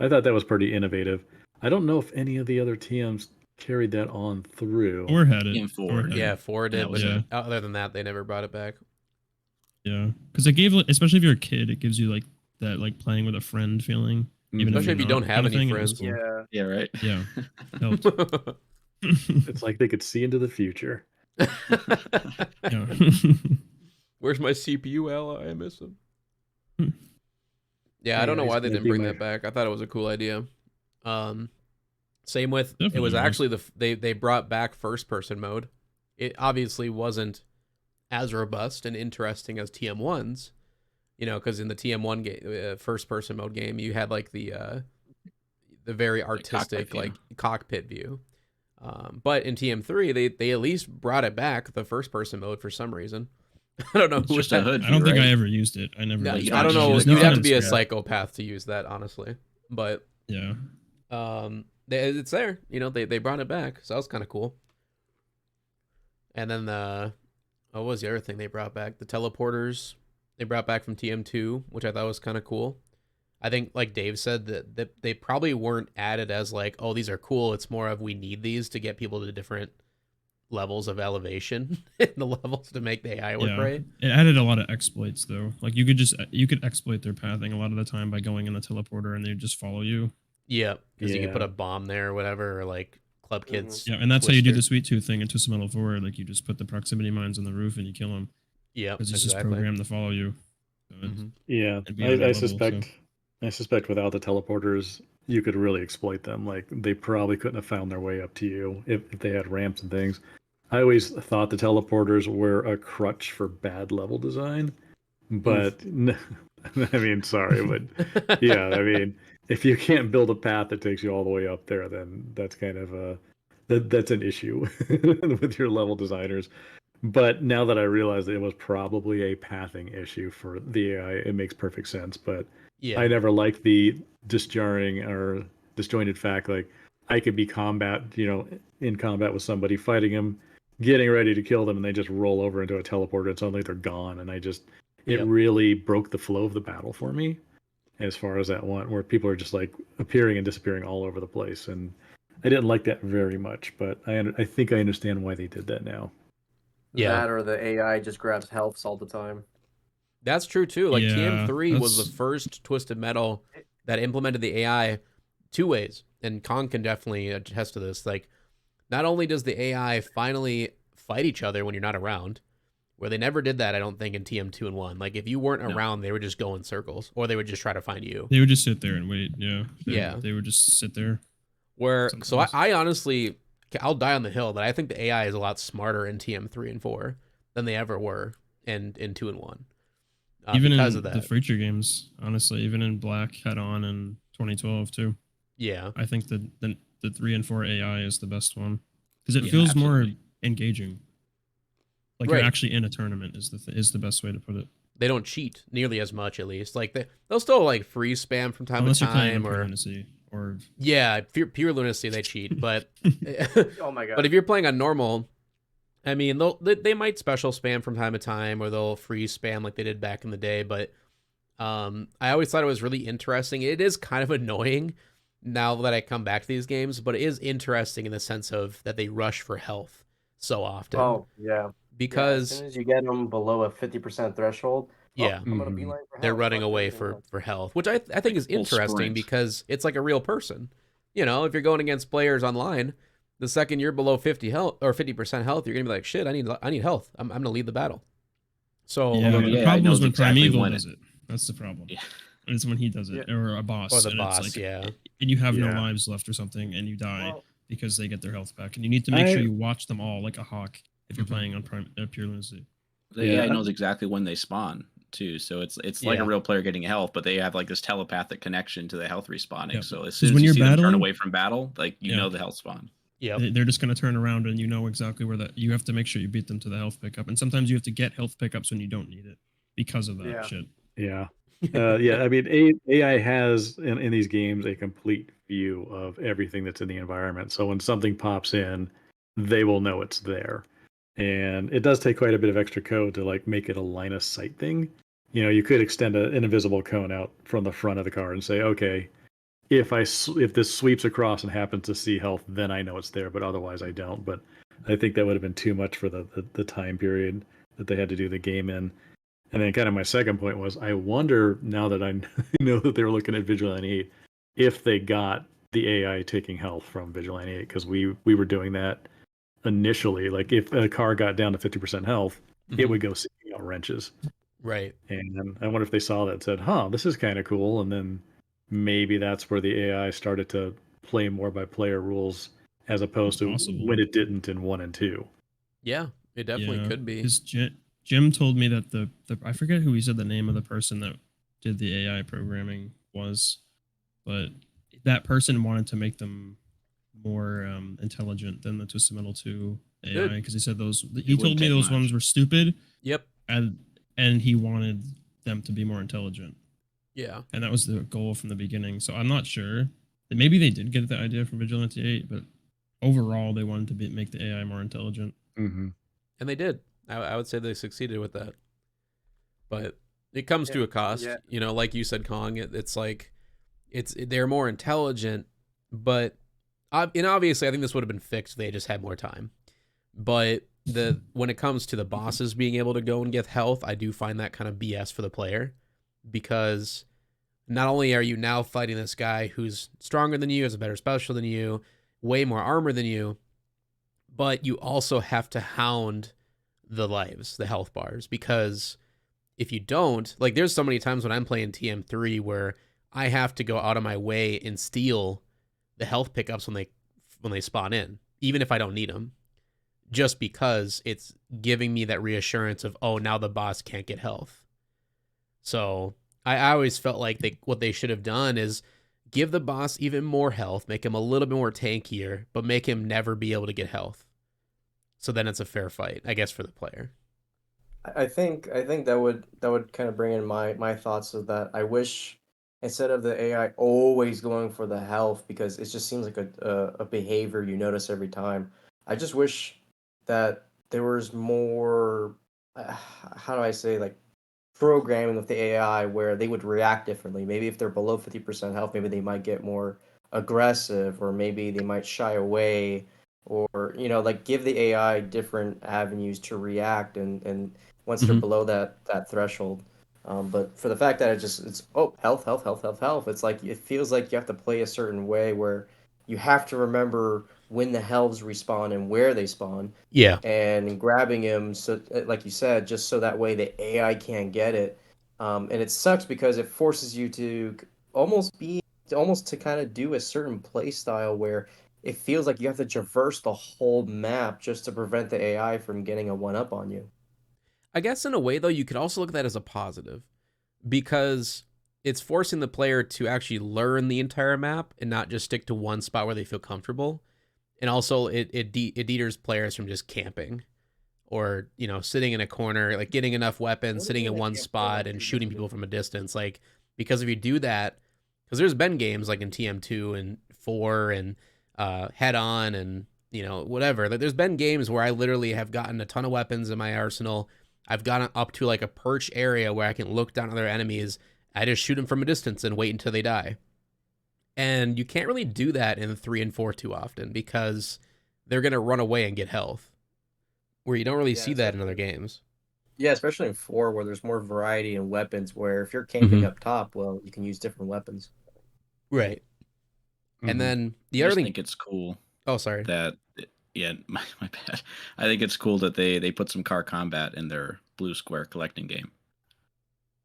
thought that was pretty innovative. I don't know if any of the other TMs carried that on through. Or had it. TM4, had Yeah, it. 4 did, That was but it. other than that, they never brought it back. Yeah, because it gave, especially if you're a kid, it gives you like that, like playing with a friend feeling. Even Especially if you you're don't not have kind of any thing, it was friends. cool. Yeah. Yeah, right. Yeah. Helped. It's like they could see into the future. Yeah. Where's my CPU ally? I miss him. Hmm. Yeah, I don't know Yeah, why he's they gonna didn't be bring my- that back. I thought it was a cool idea. Same with it Definitely was was. actually they brought back first person mode. It obviously wasn't as robust and interesting as TM1's, because in the TM1 game, first person mode game, you had like the very artistic cockpit view. cockpit view. But in TM3, they at least brought it back, the first person mode, for some reason. I don't know It's who just a hood. I don't view, think I right? ever used it. I never. No, used I it. don't know. There's You'd no have to be a offense, yeah. psychopath to use that, honestly. But Yeah. it's there. They brought it back, so that was kind of cool. And then what was the other thing they brought back? The teleporters they brought back from TM2, which I thought was kind of cool. I think, like Dave said, that they probably weren't added as like, oh, these are cool. It's more of we need these to get people to different levels of elevation in the levels to make the AI work right. It added a lot of exploits though. Like you could exploit their pathing a lot of the time by going in the teleporter and they just follow you. Yeah, because you could put a bomb there or whatever, or like Club Kids. Yeah, and that's how you do the Sweet Tooth thing in Twisted Metal 4. Like you just put the proximity mines on the roof and you kill them. Yeah, because it's just programmed to follow you. So yeah, I suspect without the teleporters, you could really exploit them. Like they probably couldn't have found their way up to you if they had ramps and things. I always thought the teleporters were a crutch for bad level design, but I mean, sorry, but yeah, I mean, if you can't build a path that takes you all the way up there, then that's kind of that's an issue with your level designers. But now that I realize that it was probably a pathing issue for the AI, it makes perfect sense. But I never liked the disjarring or disjointed fact, like I could be in combat with somebody, fighting them, getting ready to kill them, and they just roll over into a teleporter and suddenly they're gone. And it really broke the flow of the battle for me as far as that one, where people are just like appearing and disappearing all over the place. And I didn't like that very much, but I think I understand why they did that now. Yeah. That or the AI just grabs healths all the time. That's true too. Like TM3 was the first Twisted Metal that implemented the AI two ways, and Kong can definitely attest to this. Like, not only does the AI finally fight each other when you're not around, where they never did that, I don't think, in TM2 and 1. Like, if you weren't around, they would just go in circles, or they would just try to find you. They would just sit there and wait. They would just sit there. I honestly, I'll die on the hill that I think the AI is a lot smarter in TM3 and 4 than they ever were in 2 and 1. Even because in the feature games, honestly, even in Black, Head On, and 2012 too. Yeah, I think the 3 and 4 AI is the best one because it feels more engaging. Like you're actually in a tournament is the best way to put it. They don't cheat nearly as much, at least. Like they'll still like freeze spam from time to time, or lunacy, or pure lunacy. They cheat, but oh my god! But if you're playing on normal, I mean, they might special spam from time to time, or they'll freeze spam like they did back in the day. But I always thought it was really interesting. It is kind of annoying now that I come back to these games, but it is interesting in the sense of that they rush for health so often. Oh yeah. Because as soon as you get them below a 50% threshold, I'm gonna be like they're running away for health, which I think is interesting because it's like a real person. You know, if you're going against players online, the second you're below 50 health or 50% health, you're gonna be like, shit, I need health. I'm gonna lead the battle. So the problem is when Primeval does it. That's the problem. Yeah. It's when he does it, or a boss, or the boss, and you have no lives left or something, and you die because they get their health back, and you need to make sure you watch them all like a hawk. If you're playing on pure lunacy, the AI knows exactly when they spawn too, so it's like a real player getting health, but they have like this telepathic connection to the health respawning. Yep. So as soon as you see them turn away from battle, like you know the health spawn. Yeah, they're just going to turn around, and you know exactly where that. You have to make sure you beat them to the health pickup, and sometimes you have to get health pickups when you don't need it because of that shit. Yeah. I mean, AI has in these games a complete view of everything that's in the environment. So when something pops in, they will know it's there. And it does take quite a bit of extra code to like make it a line of sight thing. You know, you could extend an invisible cone out from the front of the car and say, okay, if this sweeps across and happens to see health, then I know it's there, but otherwise I don't. But I think that would have been too much for the time period that they had to do the game in. And then kind of my second point was, I wonder now that I know that they were looking at Vigilante 8, if they got the AI taking health from Vigilante 8, because we were doing that initially. Like if a car got down to 50% health, it would go seeking out wrenches. Right. And I wonder if they saw that and said, this is kind of cool. And then maybe that's where the AI started to play more by player rules as opposed to when it didn't in 1 and 2. Yeah, it definitely could be. Jim told me that the I forget who he said the name of the person that did the AI programming was, but that person wanted to make them more intelligent than the Twisted Metal 2 AI because he said he told me those ones were stupid. Yep. And he wanted them to be more intelligent. Yeah. And that was the goal from the beginning. So I'm not sure. Maybe they did get the idea from Vigilante 8, but overall they wanted to make the AI more intelligent. Mm-hmm. And they did. I would say they succeeded with that. But it comes to a cost. Yeah. You know, like you said, Kong, it's like they're more intelligent, but and obviously I think this would have been fixed if they just had more time. But when it comes to the bosses being able to go and get health, I do find that kind of BS for the player, because not only are you now fighting this guy who's stronger than you, has a better special than you, way more armor than you, but you also have to hound the lives, the health bars, because if you don't, like, there's so many times when I'm playing TM3 where I have to go out of my way and steal the health pickups when they spawn in, even if I don't need them, just because it's giving me that reassurance of, oh, now the boss can't get health. So I always felt like what they should have done is give the boss even more health, make him a little bit more tankier, but make him never be able to get health. So then it's a fair fight, I guess, for the player. I think that would kind of bring in my thoughts of that. I wish, instead of the AI always going for the health, because it just seems like a behavior you notice every time. I just wish that there was more, how do I say, like, programming with the AI where they would react differently. Maybe if they're below 50% health, maybe they might get more aggressive, or maybe they might shy away, or like, give the AI different avenues to react, and once they're Mhm. below that threshold. But for the fact that it's health, health, health, health, health, it's like it feels like you have to play a certain way where you have to remember when the helves respawn and where they spawn, Yeah. and grabbing him, so like you said, just so that way the AI can't get it. And it sucks because it forces you to almost be almost to kind of do a certain play style where it feels like you have to traverse the whole map just to prevent the AI from getting a one up on you. I guess in a way, though, you could also look at that as a positive, because it's forcing the player to actually learn the entire map and not just stick to one spot where they feel comfortable. And also it deters players from just camping, or sitting in a corner, like getting enough weapons, What do you sitting in mean I one can't play spot like and shooting DrewDessadoo? people from a distance. Like, because if you do that, because there's been games like in TM2 and 4 and Head On and whatever, like, there's been games where I literally have gotten a ton of weapons in my arsenal. I've gotten up to like a perch area where I can look down at their enemies. I just shoot them from a distance and wait until they die. And you can't really do that in 3 and 4 too often, because they're going to run away and get health, where you don't really Yeah, see that in other especially games. yeah, especially in 4 where there's more variety in weapons. Where if you're camping Mm-hmm. up top, well, you can use different weapons. Right. And then I the other just thing. think it's cool Oh, sorry. that yeah, my bad. I think it's cool that they put some car combat in their blue square collecting game.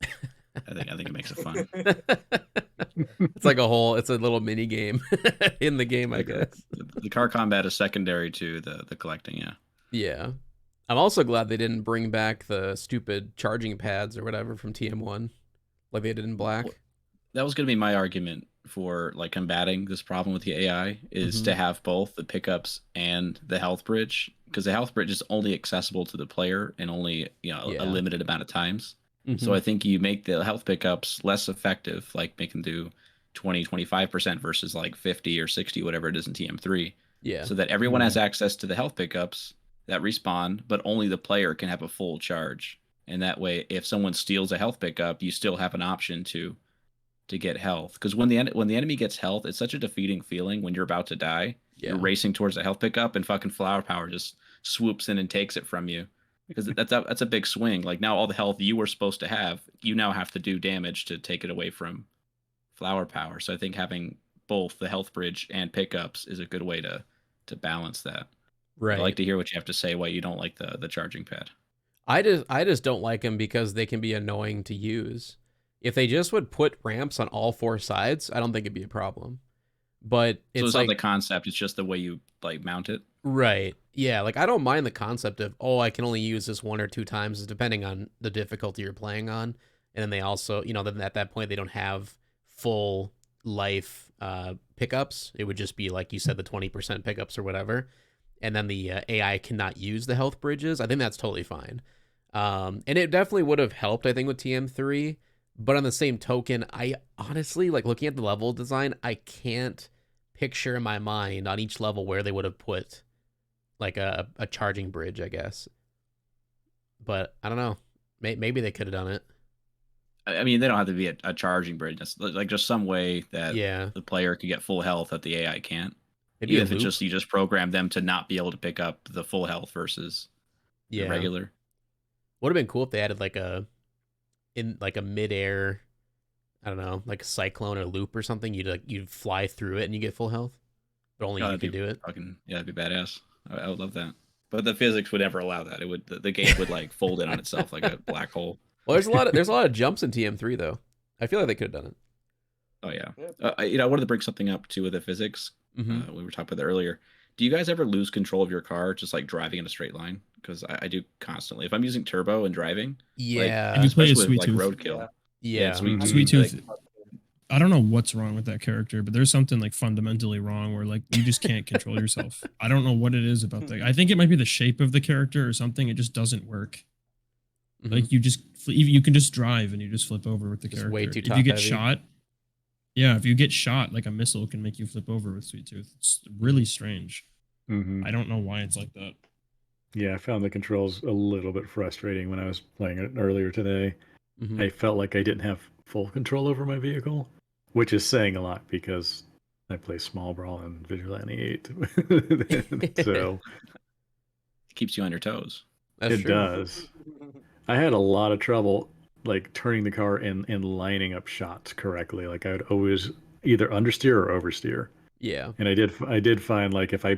I think it makes it fun. It's like it's a little mini game in the game, I Like guess. the car combat is secondary to the collecting. Yeah. Yeah. I'm also glad they didn't bring back the stupid charging pads or whatever from TM1 like they did in Black. That was going to be my argument for like combating this problem with the AI, is Mhm. to have both the pickups and the health bridge, because the health bridge is only accessible to the player and only a Yeah. limited amount of times. So Mhm. I think you make the health pickups less effective, like make them do 20-25% versus like 50 or 60, whatever it is in TM3, Yeah. so that everyone has access to the health pickups that respawn, but only the player can have a full charge. And that way, if someone steals a health pickup, you still have an option to get health, because when the enemy gets health, it's such a defeating feeling when you're about to die. You're Yeah. racing towards a health pickup and fucking flower power just swoops in and takes it from you, because that's a big swing. Like, now all the health you were supposed to have, you now have to do damage to take it away from flower power. So I think having both the health bridge and pickups is a good way to balance that. I'd like Right. to hear what you have to say why you don't like the charging pad. I just don't like them because they can be annoying to use. If they just would put ramps on all four sides, I don't think it'd be a problem. But So it's it's not like, the concept, it's just the way you like mount it. right. Yeah, like, I don't mind the concept of, oh, I can only use this one or two times depending on the difficulty you're playing on. And then they also, then at that point they don't have full life pickups. It would just be like you said, the 20% pickups or whatever. And then the AI cannot use the health bridges. I think that's totally fine. And it definitely would have helped, I think, with TM3. But on the same token, I honestly, like, looking at the level design, I can't picture in my mind on each level where they would have put like a charging bridge, I guess. but I don't know. Maybe they could have done it. I mean, they don't have to be a charging bridge. Like just some way that Yeah, the player can get full health that the AI can't. maybe Even a if it's loop. just you just program them to not be able to pick up the full health versus the Yeah, regular. would have been cool if they added like a midair, I don't know, like a cyclone or loop or something. You'd fly through it and you get full health, but only Oh, you that'd could be do it. fucking yeah, that'd be badass. I would love that. But the physics would never allow that. It would the game would like fold in on itself like a black hole. Well, there's a lot of jumps in TM3 though. I feel like they could have done it. Oh yeah. Yeah. I wanted to bring something up too with the physics. Mm-hmm. We were talking about that earlier. Do you guys ever lose control of your car just like driving in a straight line? Because I do constantly. If I'm using turbo and driving, Yeah, And you play as especially with like Sweet Tooth. roadkill. yeah. Sweet Mhm. Sweet Tooth, Tooth. I don't know what's wrong with that character, but there's something like fundamentally wrong where like you just can't control yourself. I don't know what it is about that. I think it might be the shape of the character or something. It just doesn't work. Mhm. Like you can just drive and you just flip over with the Just character. way too if top you get heavy. shot, yeah, if you get shot, like a missile can make you flip over with Sweet Tooth. It's really strange. Mhm. I don't know why it's like that. Yeah, I found the controls a little bit frustrating when I was playing it earlier today. Mhm. I felt like I didn't have full control over my vehicle, which is saying a lot because I play Small Brawl and Vigilante 8. So keeps you on your toes. That's it true. does. I had a lot of trouble like turning the car and lining up shots correctly. Like I would always either understeer or oversteer. Yeah, And I did find like if I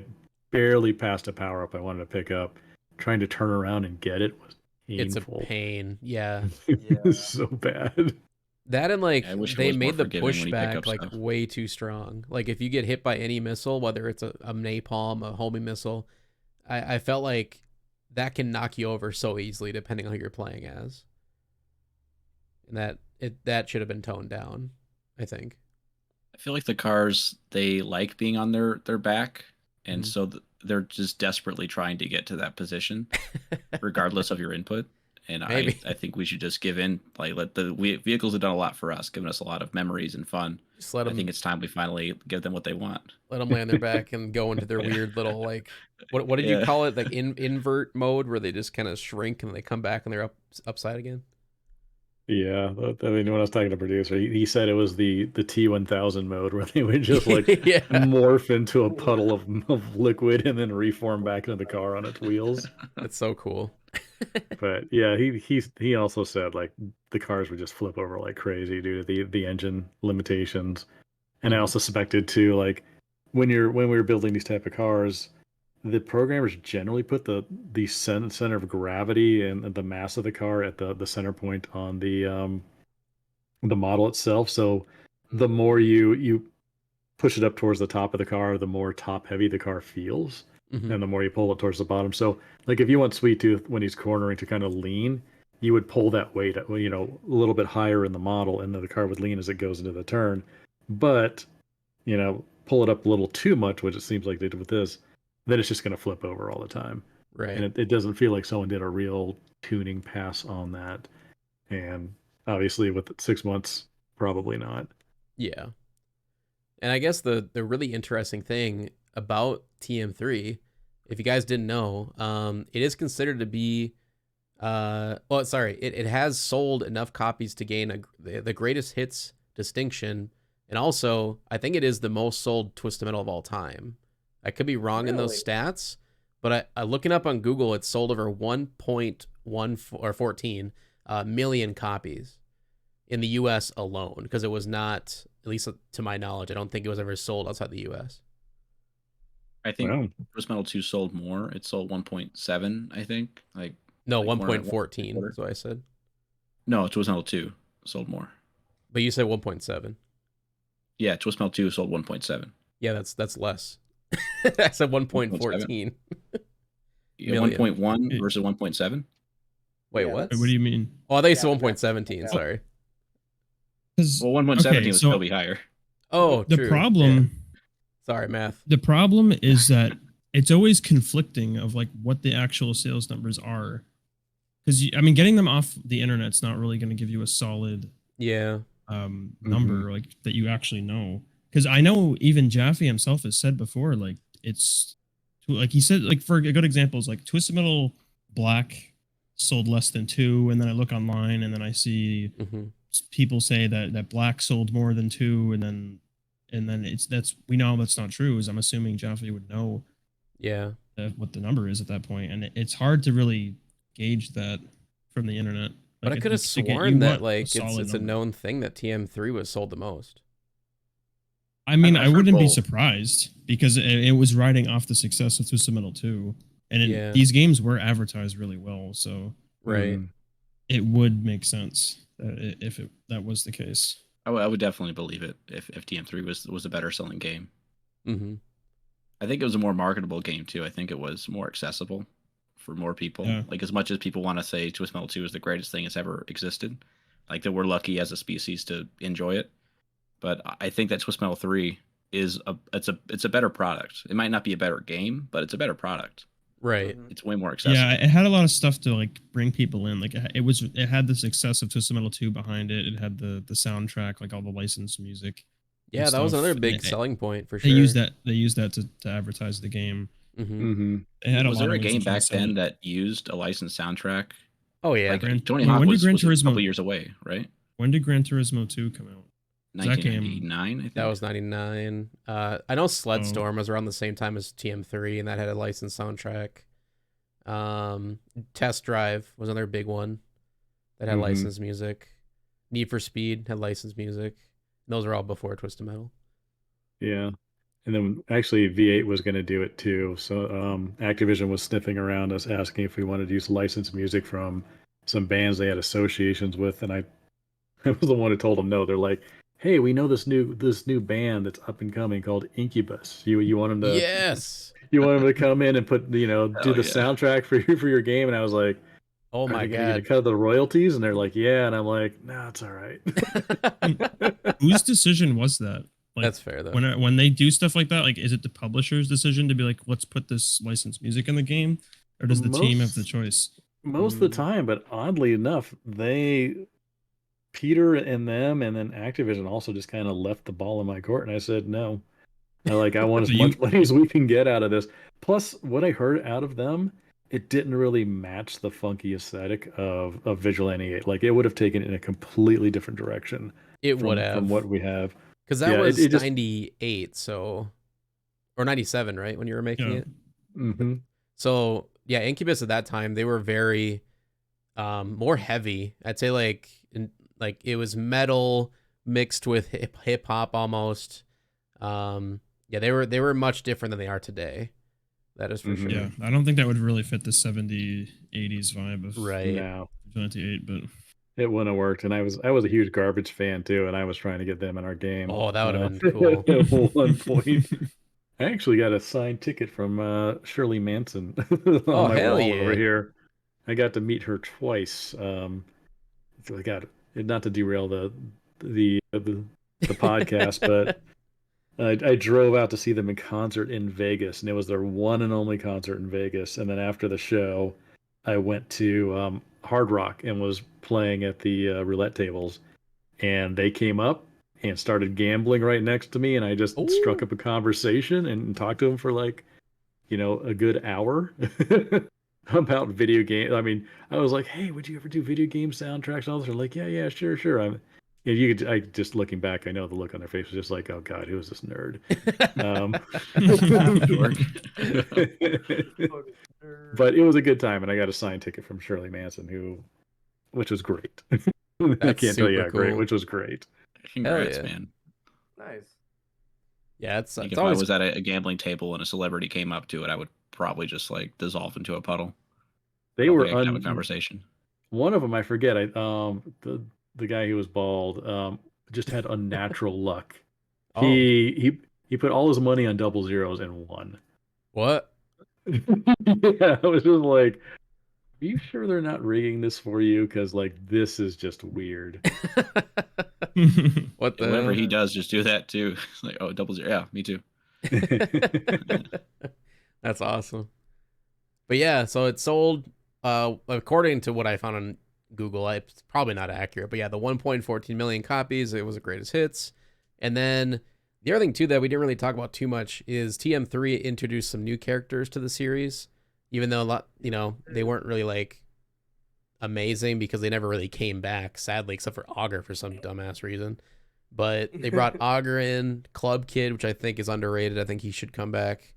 barely passed a power up I wanted to pick up, trying to turn around and get it was it's a painful. pain. Yeah, It was so bad. that and like I wish it they was more made the forgiving when you pick pushback up like stuff. way too strong. Like if you get hit by any missile, whether it's a napalm, a homing missile, I felt like that can knock you over so easily depending on who you're playing as. And that should have been toned down, I think. I feel like the cars they like being on their back, and Mhm. so they're just desperately trying to get to that position, regardless of your input. And Maybe. I think we should just give in. Like let the vehicles have done a lot for us, given us a lot of memories and fun. Just let I think them it's time we finally give them what they want. lay on their back and go into their Yeah. weird little like what did you Yeah. call it, like invert mode where they just kind of shrink and they come back and they're upside again. Yeah, I mean, when I was talking to producer, he said it was the T1000 mode where they would just like Yeah, morph into a puddle of liquid and then reform back into the car on its wheels. that's so cool. But yeah, he also said like the cars would just flip over like crazy due to the engine limitations. And I Mhm. also suspected too, like when we were building these type of cars, the programmers generally put the center of gravity and the mass of the car at the center point on the model itself. So the more you push it up towards the top of the car, the more top heavy the car feels, Mhm. and the more you pull it towards the bottom. So like if you want Sweet Tooth when he's cornering to kind of lean, you would pull that weight, a little bit higher in the model, and then the car would lean as it goes into the turn. But pull it up a little too much, which it seems like they did with this, then it's just going to flip over all the time. Right. And it doesn't feel like someone did a real tuning pass on that. And obviously, with 6 months, probably not. Yeah. And I guess the really interesting thing about TM3, if you guys didn't know, it is considered to be it has sold enough copies to gain the greatest hits distinction, and also I think it is the most sold Twisted Metal of all time. I could be wrong in those stats, but I looking up on Google, it's sold over 1.14 million copies in the U.S. alone, because it was not, at least to my knowledge, I don't think it was ever sold outside the U.S. I think Wow. Twisted Metal 2 sold more. It sold 1.7, I think. No, Like more than 1.14 1.25. is what I said. No, Twisted Metal 2 sold more. But you said 1.7. Yeah, Twisted Metal 2 sold 1.7. Yeah, that's less. I said 1.14. Yeah, Million. 1.1 versus 1.7. Wait, Yeah, what? Wait, what do you mean? Oh, I thought you Yeah, said but 1.17. that's- Sorry. 'Cause Well, 1.17 Okay, would so- still be higher. Oh, the true. problem Yeah. Sorry, math. the problem is that it's always conflicting of like what the actual sales numbers are, because I mean getting them off the internet's not really going to give you a solid Yeah. number like that you actually know, because I know even Jaffe himself has said before, like it's like he said, like for a good example is like Twisted Metal Black sold less than 2, and then I look online and then I see people say that black sold more than 2, and then we know that's not true. As I'm assuming Jaffe would know what the number is at that point, and it's hard to really gauge that from the internet. But I could have sworn that like it's a known thing that TM3 was sold the most. I mean, I wouldn't be surprised because it was riding off the success of Twisted Metal 2, and these games were advertised really well, so it would make sense if that was the case. I would definitely believe it if TM3 was a better selling game. I think it was a more marketable game too. I think it was more accessible for more people. Yeah. Like, as much as people want to say Twisted Metal 2 is the greatest thing that's ever existed, like that we're lucky as a species to enjoy it. But I think that Twisted Metal 3 is it's a better product. It might not be a better game, but it's a better product. Right. It's way more accessible. Yeah, it had a lot of stuff to like bring people in. Like it had the success of Twisted Metal 2 behind it. It had the soundtrack, like all the licensed music. Yeah, that was another big selling point for sure. They used that to advertise the game. Was there a game back then that used a licensed soundtrack? Oh yeah, like Tony Hawk was a couple years away, right? When did Gran Turismo 2 come out? 1999, I think. That was 99. I know Sledstorm was around the same time as TM3, and that had a licensed soundtrack. Test Drive was another big one that had licensed music. Need for Speed had licensed music. Those are all before Twisted Metal. Yeah. And then actually V8 was going to do it too. So Activision was sniffing around us asking if we wanted to use licensed music from some bands they had associations with. And I was the one who told them no. They're like, hey, we know this new band that's up and coming called Incubus. You want them to you want them to come in and put do the soundtrack for your game? And I was like, oh my god, to cut the royalties? And they're like, yeah. And I'm like, no, it's all right. Whose decision was that? Like, that's fair though. When they do stuff like that, like, is it the publisher's decision to be like, let's put this licensed music in the game, or does the team have the choice? Most of the time, but oddly enough, Peter and them, and then Activision also just kind of left the ball in my court, and I said no. I want as much money as we can get out of this. Plus, what I heard out of them, it didn't really match the funky aesthetic of Vigilante 8. Like, it would have taken it in a completely different direction. It would have from what we have. Because that was 98, so, or 97, right, when you were making it? So yeah, Incubus at that time, they were very more heavy. I'd say like it was metal mixed with hip hop almost. Yeah, they were much different than they are today. That is for sure. Yeah, I don't think that would really fit the 70s, 80s vibe of now. Vigilante 8, but it wouldn't have worked. And I was a huge Garbage fan too, and I was trying to get them in our game. Oh, that would have been cool. At one point, I actually got a signed ticket from Shirley Manson on my wall over here. I got to meet her twice. So I got, not to derail the podcast, but I drove out to see them in concert in Vegas, and it was their one and only concert in Vegas. And then after the show, I went to Hard Rock and was playing at the roulette tables, and they came up and started gambling right next to me, and I just struck up a conversation and talked to them for like, a good hour about video games. I mean, I was like, hey, would you ever do video game soundtracks and all this? They're like, yeah, sure. I just looking back, I know the look on their face was just like, oh god, who is this nerd? But it was a good time, and I got a signed ticket from Shirley Manson, which was great. I can't tell you how great, which was great. Congrats, man. Nice. Yeah, it's if always... I was at a gambling table and a celebrity came up to it, I would probably just like dissolve into a puddle. They were have a conversation. One of them, I forget. The guy who was bald just had unnatural luck. He put all his money on double zeros and won. What? Yeah, I was just like, are you sure they're not rigging this for you? Because like, this is just weird. What the? Whatever he does, just do that too. It's like, oh, double zero. Yeah, me too. That's awesome. But yeah, so it sold, according to what I found on Google, it's probably not accurate, but yeah, the 1.14 million copies, it was the greatest hits. And then the other thing too that we didn't really talk about too much is TM3 introduced some new characters to the series, even though a lot, they weren't really like amazing because they never really came back, sadly, except for Augur for some dumbass reason. But they brought Augur in, Club Kid, which I think is underrated. I think he should come back.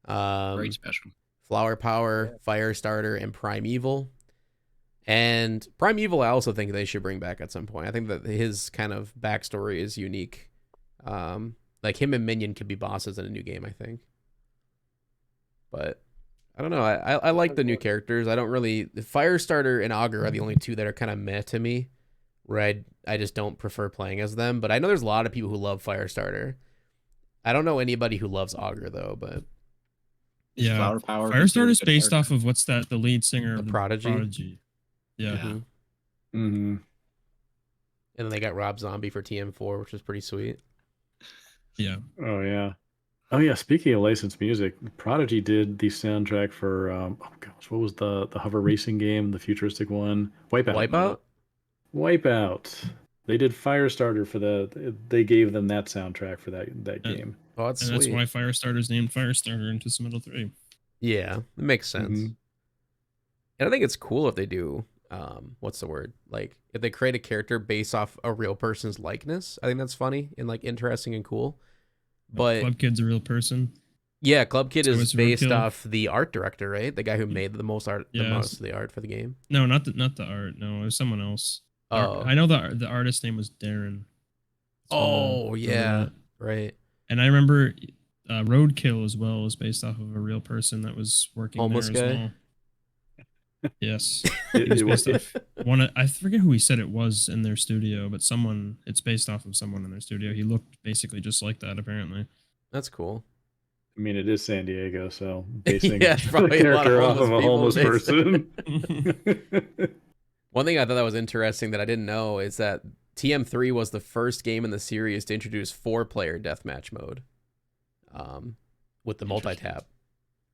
Very special. Flower Power, Firestarter, and Primeval. And Primeval, I also think they should bring back at some point. I think that his kind of backstory is unique. Like him and Minion could be bosses in a new game, I think. But I don't know. I like the new characters. I don't really. Firestarter and Augur are the only two that are kind of meh to me, where I just don't prefer playing as them. But I know there's a lot of people who love Firestarter. I don't know anybody who loves Augur though, but Yeah, Flower Power. Firestarter's based off of what's that? The lead singer The of Prodigy. Yeah. Mhm. Mm-hmm. And then they got Rob Zombie for TM4, which is pretty sweet. Yeah. Oh yeah. Oh yeah. Speaking of licensed music, Prodigy did the soundtrack for oh gosh, what was the hover racing game, the futuristic one? Wipeout. Wipeout. They did Firestarter for they gave them that soundtrack for that game. Oh, that's And sweet. that's why Firestarter's named Firestarter in Twisted Metal 3. Yeah, it makes sense. Mhm. And I think it's cool if they do, what's the word? Like, if they create a character based off a real person's likeness. I think that's funny and, like, interesting and cool. But, Club Kid's a real person. yeah, Club Kid So is it's based Roadkill. off the art director, right? The guy who made the most art, the Yes. most of the art for the game. No, not the art. No, it was someone else. Oh. I know the artist's name was Darren. Oh, yeah. Right. And I remember Roadkill as well was based off of a real person that was working Homeless there as guy? well. Yes. It was- based off I forget who he said it was in their studio, but it's based off of someone in their studio. He looked basically just like that, apparently. That's cool. I mean, it is San Diego, so basing Yeah, it's the probably a lot of character off of a homeless homeless people person. One thing I thought that was interesting that I didn't know is that TM3 was the first game in the series to introduce 4-player deathmatch mode, with the multi-tap.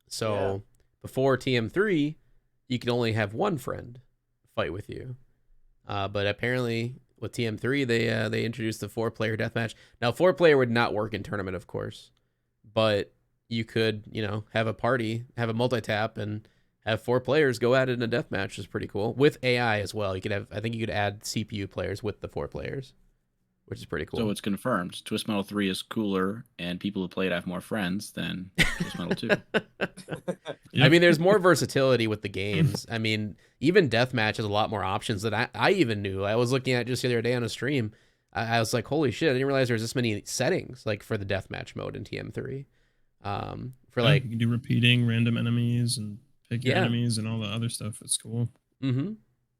So before TM3, you could only have one friend fight with you. But apparently with TM3, they introduced the 4-player deathmatch. Now 4-player would not work in tournament, of course, but you could, have a party, have a multi-tap, and have 4 players go at it in a deathmatch, which is pretty cool. With AI as well. I think you could add CPU players with the 4 players, which is pretty cool. So it's confirmed. Twist Metal 3 is cooler, and people who play it have more friends than Twist Metal 2. I mean, there's more versatility with the games. I mean, even deathmatch has a lot more options than I even knew. I was looking at just the other day on a stream. I was like, holy shit, I didn't realize there's this many settings like for the deathmatch mode in TM3. For like, you can do repeating random enemies and pick your Yeah. enemies and all the other stuff. It's cool. yeah,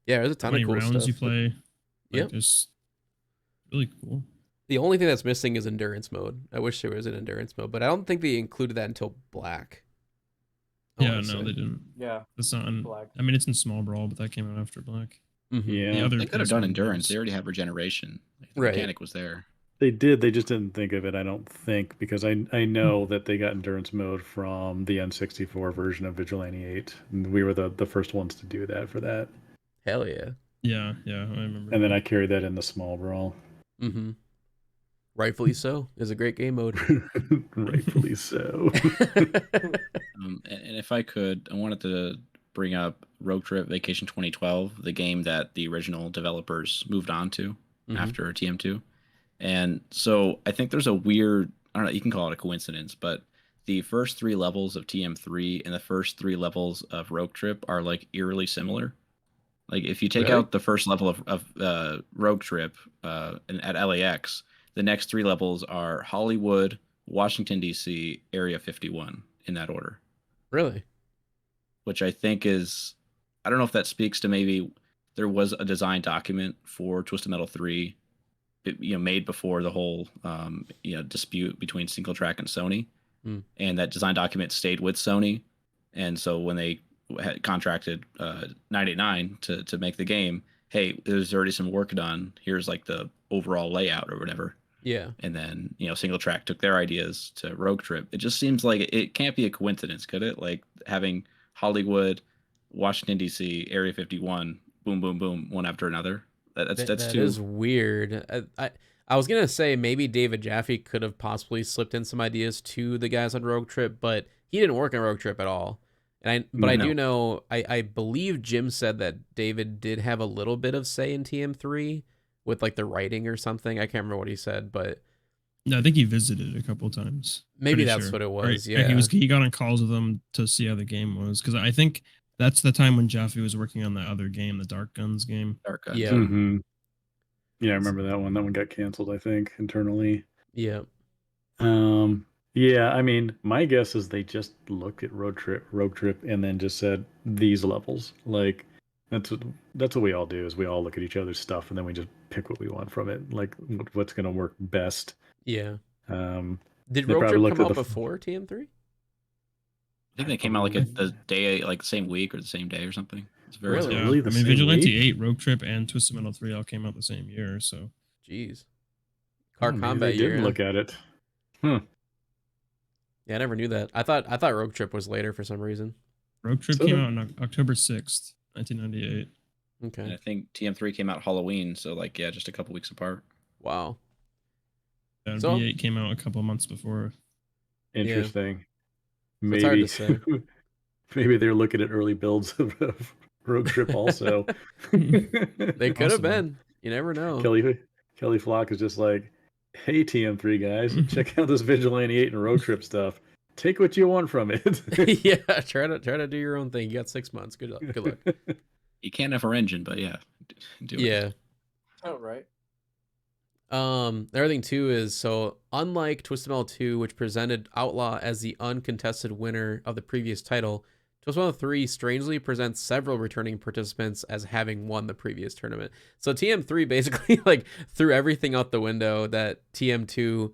there's a How ton many of cool rounds stuff. you play. Yep. Just really cool. The only thing that's missing is endurance mode. I wish there was an endurance mode, but I don't think they included that until Black. I Yeah, wanna no, say. they didn't. Yeah. It's not. Black. I mean, it's in Small Brawl, but that came out after Black. Mhm. Yeah, The other They could have done PS1 endurance. games- They already have regeneration. Like, the Right. mechanic was there. they did. They just didn't think of it, I don't think, because I know that they got endurance mode from the N64 version of Vigilante 8. And we were the first ones to do that for that. Hell yeah. Yeah, I remember. And then I carried that in the Small Brawl. Mm-hmm. Rightfully so. It's a great game mode. Rightfully so. And if I could, I wanted to bring up Road Trip Vacation 2012, the game that the original developers moved on to Mhm. after TM2. And so I think there's a weird, I don't know, you can call it a coincidence, but the first 3 levels of TM3 and the first 3 levels of Road Trip are like eerily similar. Like if you take Really? out the first level of Road Trip at LAX, the next 3 levels are Hollywood, Washington, D.C., Area 51 in that order. Really? Which I think is, I don't know if that speaks to maybe there was a design document for Twisted Metal 3, made before the whole, dispute between Single Track and Sony. Hmm. And that design document stayed with Sony. And so when they had contracted 989 to make the game, hey, there's already some work done. Here's like the overall layout or whatever. Yeah. And then, Single Track took their ideas to Rogue Trip. It just seems like it can't be a coincidence, could it? Like having Hollywood, Washington, D.C., Area 51, boom, boom, boom, one after another. That's That too. is weird. I was gonna say maybe David Jaffe could have possibly slipped in some ideas to the guys on Rogue Trip, but he didn't work on Rogue Trip at all. But I No. do know, I believe Jim said that David did have a little bit of say in TM3 with like the writing or something. I can't remember what he said, but No, I think he visited a couple times. maybe Pretty that's sure. what it Or was. Yeah. he got on calls with them to see how the game was, because I think that's the time when Jaffe was working on the other game, the Dark Guns game. Dark Guns. Yeah. Mm-hmm. Yeah, I remember that one. That one got canceled, I think, internally. Yeah. Yeah, I mean, my guess is they just looked at Rogue Trip, and then just said these levels. Like that's what we all do, is we all look at each other's stuff and then we just pick what we want from it, like what's gonna work best. Yeah. Um, Did they Road probably Trip looked come at out the before TM3? I think they came out like the day, like the same week or the same day or something. It's very Really? Yeah, Really I the mean, same Vigilante week? 8, Rogue Trip, and Twisted Metal 3 all came out the same year. So Jeez. Oh, Car maybe combat they year. didn't Yeah. look at it. Yeah, I never knew that. I thought Road Trip was later for some reason. Rogue Trip So came the- out on October 6th, 1998. And Okay. I think TM3 came out Halloween, so like yeah, just a couple weeks apart. Wow. And So- V8 came out a couple months before. Interesting. So it's hard Maybe to say. maybe they're looking at early builds of Rogue Trip also. They could have Possibly. been. You never know. Kelly Flock is just like, hey TM3 guys, check out this Vigilante 8 and Road Trip stuff. Take what you want from it. Yeah, try to do your own thing. You got 6 months. Good luck. Good luck. You can't have our engine, but yeah, do it. Yeah. Oh, right. The other thing too is, so unlike Twisted Metal 2, which presented Outlaw as the uncontested winner of the previous title, Twisted Metal 3 strangely presents several returning participants as having won the previous tournament. So TM3 basically like threw everything out the window that TM2,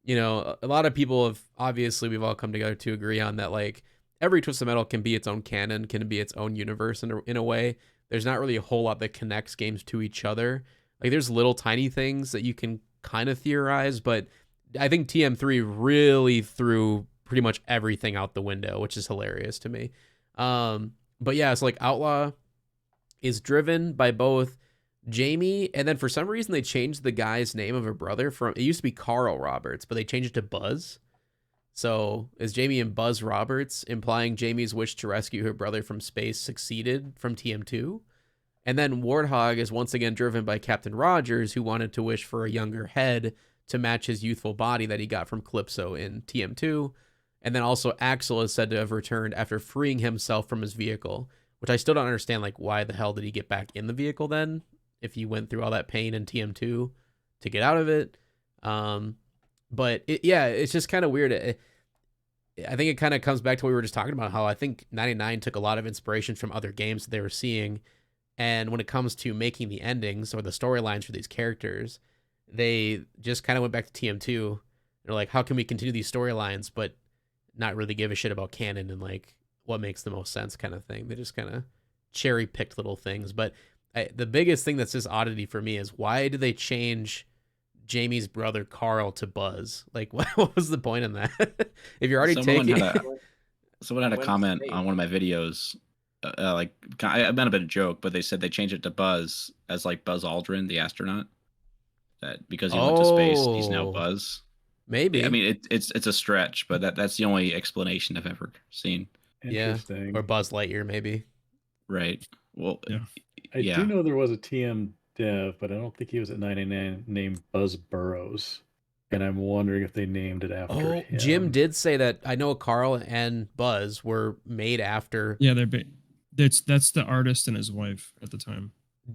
you know, a lot of people have, obviously we've all come together to agree on that, like every Twisted Metal can be its own canon, can be its own universe in a way. There's not really a whole lot that connects games to each other. Like there's little tiny things that you can kind of theorize, but I think TM3 really threw pretty much everything out the window, which is hilarious to me. But yeah, it's like Outlaw is driven by both Jamie, and then for some reason they changed the guy's name of her brother from, it used to be Carl Roberts, but they changed it to Buzz. So is Jamie and Buzz Roberts, implying Jamie's wish to rescue her brother from space succeeded from TM2? And then Warthog is once again driven by Captain Rogers, who wanted to wish for a younger head to match his youthful body that he got from Calypso in TM2. And then also Axel is said to have returned after freeing himself from his vehicle, which I still don't understand, like, why the hell did he get back in the vehicle then, if he went through all that pain in TM2 to get out of it. But it's just kind of weird. I think it kind of comes back to what we were just talking about, how I think 99 took a lot of inspiration from other games that they were seeing. And when it comes to making the endings or the storylines for these characters, they just kind of went back to TM2. They're like, how can we continue these storylines, but not really give a shit about canon and like what makes the most sense kind of thing. They just kind of cherry picked little things. But the biggest thing that's just oddity for me is, why did they change Jamie's brother Carl to Buzz? Like, what was the point in that? If you're already Someone taking... had a When comment it's on one of my videos. Like I meant a bit of joke, but they said they changed it to Buzz as like Buzz Aldrin, the astronaut. That because he went to space, he's now Oh. Buzz. Maybe. I mean, it's a stretch, but that's the only explanation I've ever seen. Interesting. Or Buzz Lightyear, maybe. Right. Well, Yeah. I yeah. do know there was a TM dev, but I don't think he was at 99, named Buzz Burrows. And I'm wondering if they named it after Oh, him. Jim did say that. I know Carl and Buzz were made after. Yeah, that's the artist and his wife at the time.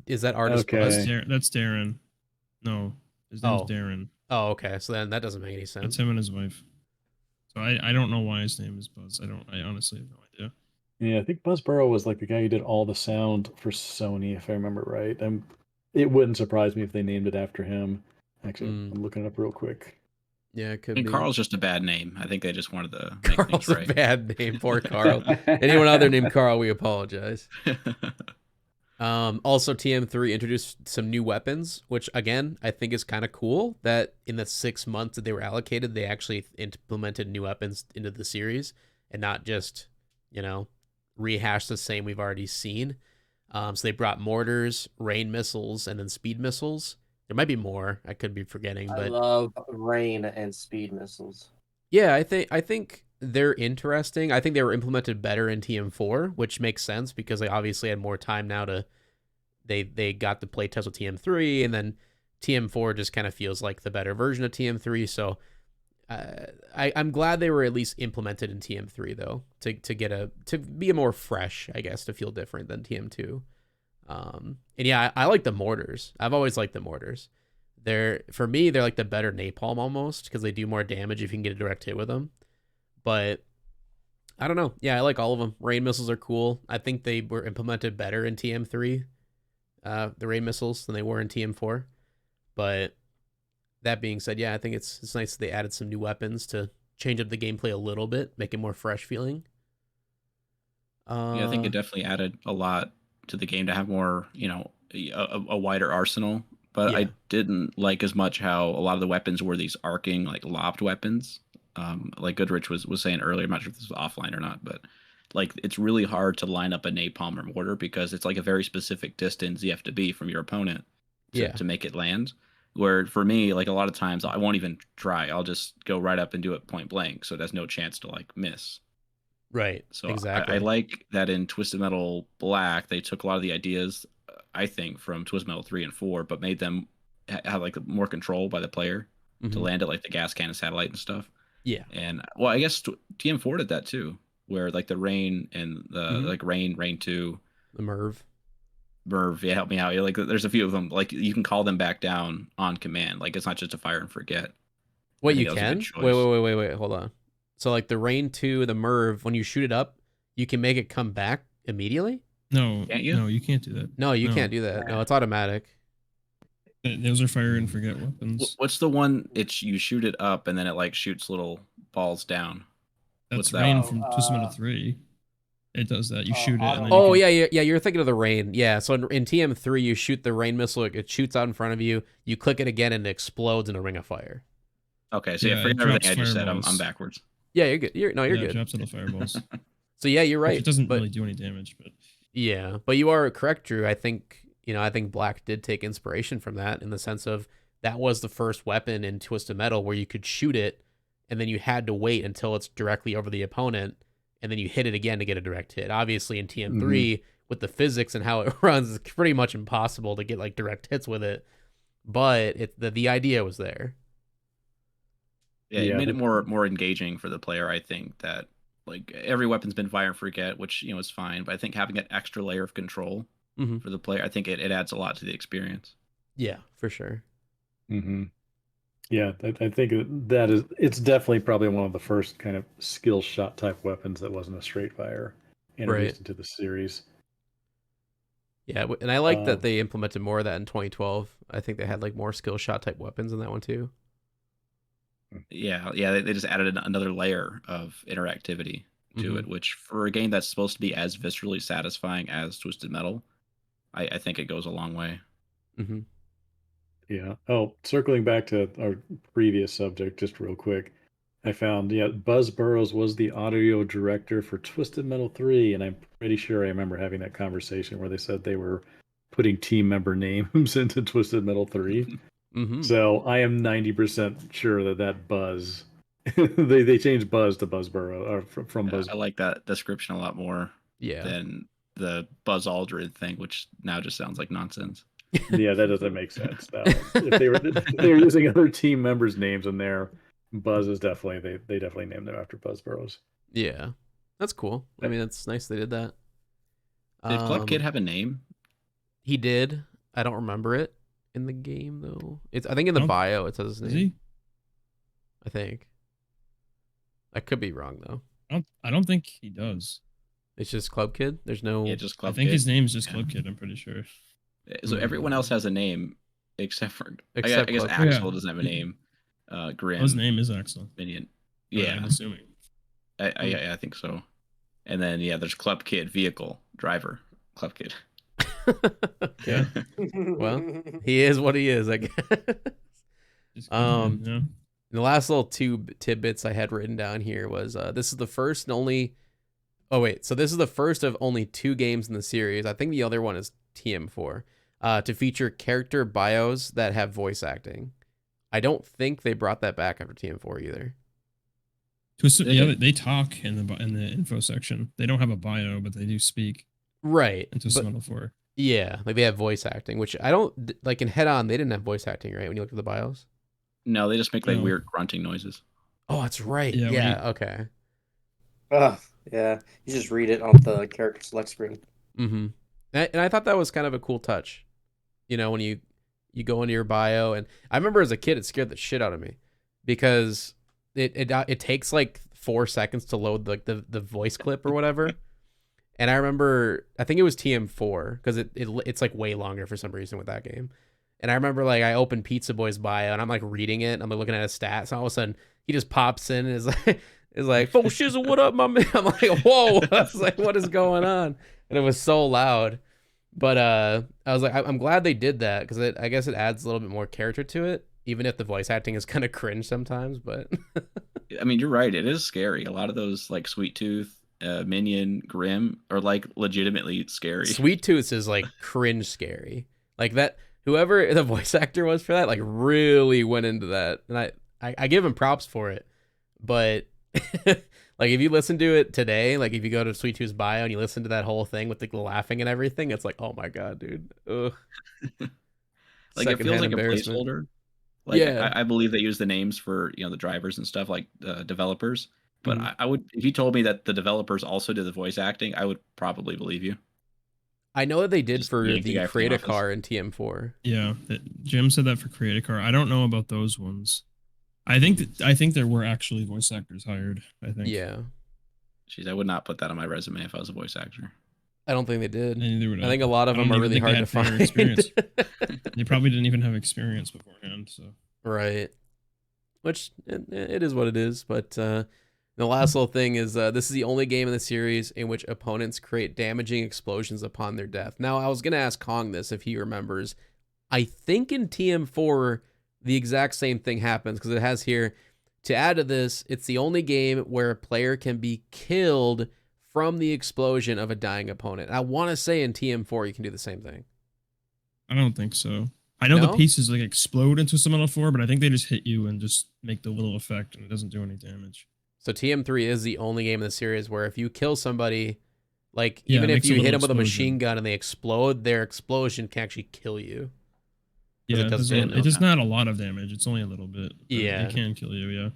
Is that artist Okay. Buzz? That's Darren. No, his name's Oh. Darren. Oh, okay. So then that doesn't make any That's sense. him and his wife. So I don't know why his name is Buzz. I honestly have no idea. Yeah, I think Buzz Burrow was like the guy who did all the sound for Sony, if I remember right. It wouldn't surprise me if they named it after him. Actually, I'm looking it up real quick. Yeah, it could And be. Carl's just a bad name. I think they just wanted to make Carl's things right. a bad name. Poor Carl. Anyone other named Carl, we apologize. Also, TM3 introduced some new weapons, which again I think is kind of cool. That in the 6 months that they were allocated, they actually implemented new weapons into the series and not just, rehash the same we've already seen. So they brought mortars, rain missiles, and then speed missiles. There might be more. I could be forgetting, I but love rain and speed missiles. yeah, I think they're interesting. I think they were implemented better in TM4, which makes sense because they obviously had more time now to they got the playtest with TM3, and then TM4 just kind of feels like the better version of TM3. So I'm glad they were at least implemented in TM3 though, to be a more fresh, I guess, to feel different than TM2. And yeah, I like the mortars. I've always liked the mortars. For me, they're like the better napalm almost because they do more damage if you can get a direct hit with them. But I don't know. Yeah, I like all of them. Rain missiles are cool. I think they were implemented better in TM3, the rain missiles, than they were in TM4. But that being said, yeah, I think it's nice that they added some new weapons to change up the gameplay a little bit, make it more fresh feeling. Yeah, I think it definitely added a lot to the game to have more, a wider arsenal. But Yeah. I didn't like as much how a lot of the weapons were these arcing, like lobbed weapons. Like Goodrich was saying earlier, I'm not sure if this was offline or not, but like it's really hard to line up a napalm or mortar because it's like a very specific distance you have to be from your opponent to make it land. Where for me, like a lot of times I won't even try. I'll just go right up and do it point blank, so it has no chance to like miss. Right. So exactly. I like that in Twisted Metal Black, they took a lot of the ideas, I think, from Twisted Metal 3 and 4, but made them have like more control by the player to land at like the gas cannon satellite and stuff. Yeah. And well, I guess TM4 did that too, where like the rain and the like rain 2, the Merv, yeah, help me out. Like there's a few of them. Like you can call them back down on command. Like it's not just a fire and forget. Wait, you can? Wait, hold on. So like the rain 2, the Merv, when you shoot it up, you can make it come back immediately? No, Can't you? No, you can't do that. No, you can't do that. No, it's automatic. Those are fire and forget weapons. What's the one? It's you shoot it up and then it like shoots little balls down. That's rain from Twisted Metal 3. It does that. You shoot it. And then oh, yeah. You're thinking of the rain. Yeah, so in TM3, you shoot the rain missile. It shoots out in front of you. You click it again, and it explodes in a ring of fire. Okay, so yeah, forget everything I just said. I'm backwards. Yeah, you're good. You're good. It drops little fireballs. So yeah, you're right. It doesn't really do any damage, but yeah, but you are correct, Drew. I think Black did take inspiration from that in the sense of that was the first weapon in Twisted Metal where you could shoot it, and then you had to wait until it's directly over the opponent, and then you hit it again to get a direct hit. Obviously, in TM3, with the physics and how it runs, it's pretty much impossible to get like direct hits with it. But the idea was there. Yeah, it made it more engaging for the player. I think that like every weapon's been fire and forget, which is fine. But I think having an extra layer of control for the player, I think it adds a lot to the experience. Yeah, for sure. Yeah, I think it's definitely probably one of the first kind of skill shot type weapons that wasn't a straight fire introduced into the series. Yeah, and I like that they implemented more of that in 2012. I think they had like more skill shot type weapons in that one too. Yeah, they just added another layer of interactivity to it, which for a game that's supposed to be as viscerally satisfying as Twisted Metal, I think it goes a long way. Yeah. Oh, circling back to our previous subject, just real quick, I found Buzz Burrows was the audio director for Twisted Metal 3, and I'm pretty sure I remember having that conversation where they said they were putting team member names into Twisted Metal 3. So I am 90% sure that Buzz, they changed Buzz to Buzz Burrows from Buzz. I like that description a lot more than the Buzz Aldrin thing, which now just sounds like nonsense. Yeah, that doesn't make sense. If they were using other team members' names in there, Buzz is definitely they definitely named them after Buzz Burrows. Yeah, that's cool. I mean, that's nice they did that. Did Club Kid have a name? He did. I don't remember it in the game though. I think in the bio it says his name. Is he? I think. I could be wrong though. I don't think he does. It's just Club Kid. There's no. Yeah, just Club Kid. I think his name's just Club Kid. I'm pretty sure. So everyone else has a name except for I guess Axel doesn't have a name. Grim. His name is Axel. Minion. Yeah, I'm assuming. I think so. And then there's Club Kid, vehicle driver, Club Kid. Yeah. Well, he is what he is, I guess. The last little two tidbits I had written down here was this is the first and only. Oh wait, so this is the first of only 2 games in the series. I think the other one is TM4 to feature character bios that have voice acting. I don't think they brought that back after TM4 either. They talk in the info section. They don't have a bio, but they do speak Right. in Twisted Metal 4. Yeah, like they have voice acting, which I don't like in Head On. They didn't have voice acting, right? When you look at the bios. No, they just make like No. weird grunting noises. Oh, that's right. Yeah, Yeah. Okay. Yeah. You just read it on the character select screen. Mm-hmm. And I thought that was kind of a cool touch. You know, when you go into your bio, and I remember as a kid, it scared the shit out of me because it takes like 4 seconds to load like the voice clip or whatever. And I remember, I think it was TM4 because it's like way longer for some reason with that game. And I remember like I opened Pizza Boy's bio and I'm like reading it. And I'm like looking at his stats. And all of a sudden he just pops in and is like, "Fo shizzle, what up, my man?" I'm like, whoa. I was like, what is going on? And it was so loud. But I was like, I'm glad they did that because I guess it adds a little bit more character to it, even if the voice acting is kind of cringe sometimes. But I mean, you're right. It is scary. A lot of those like Sweet Tooth, Minion, Grim are like legitimately scary. Sweet Tooth is like cringe scary. Like that, whoever the voice actor was for that, like really went into that. And I give him props for it. But like if you listen to it today, like if you go to Sweet Tooth's bio and you listen to that whole thing with the laughing and everything, it's like, oh my God, dude. Ugh. Like it feels like a placeholder. Like yeah. I believe they use the names for the drivers and stuff like developers. But Mhm. I would, if you told me that the developers also did the voice acting, I would probably believe you. I know that they did Just for yank the the guy from The Create a Office. Car in TM4. Yeah, Jim said that for Create a Car. I don't know about those ones. I think there were actually voice actors hired. I think. Yeah. Jeez, I would not put that on my resume if I was a voice actor. I don't think they did. And neither would I think a lot of I don't them are even really think they hard to had prior find. experience. They probably didn't even have experience beforehand. So Right. Which it is what it is. But the last little thing is this is the only game in the series in which opponents create damaging explosions upon their death. Now, I was going to ask Kong this if he remembers. I think in TM4, the exact same thing happens because it has here, to add to this, it's the only game where a player can be killed from the explosion of a dying opponent. And I want to say in TM4, you can do the same thing. I don't think so. I know No? the pieces like explode into some Metal 4, but I think they just hit you and just make the little effect, and it doesn't do any damage. So TM3 is the only game in the series where if you kill somebody, like Yeah, even it if makes a you hit little them with a explosion. machine gun and they explode, their explosion can actually kill you. Yeah, it does it's just not a lot of damage. It's only a little bit. But Yeah. it can kill you. Yeah.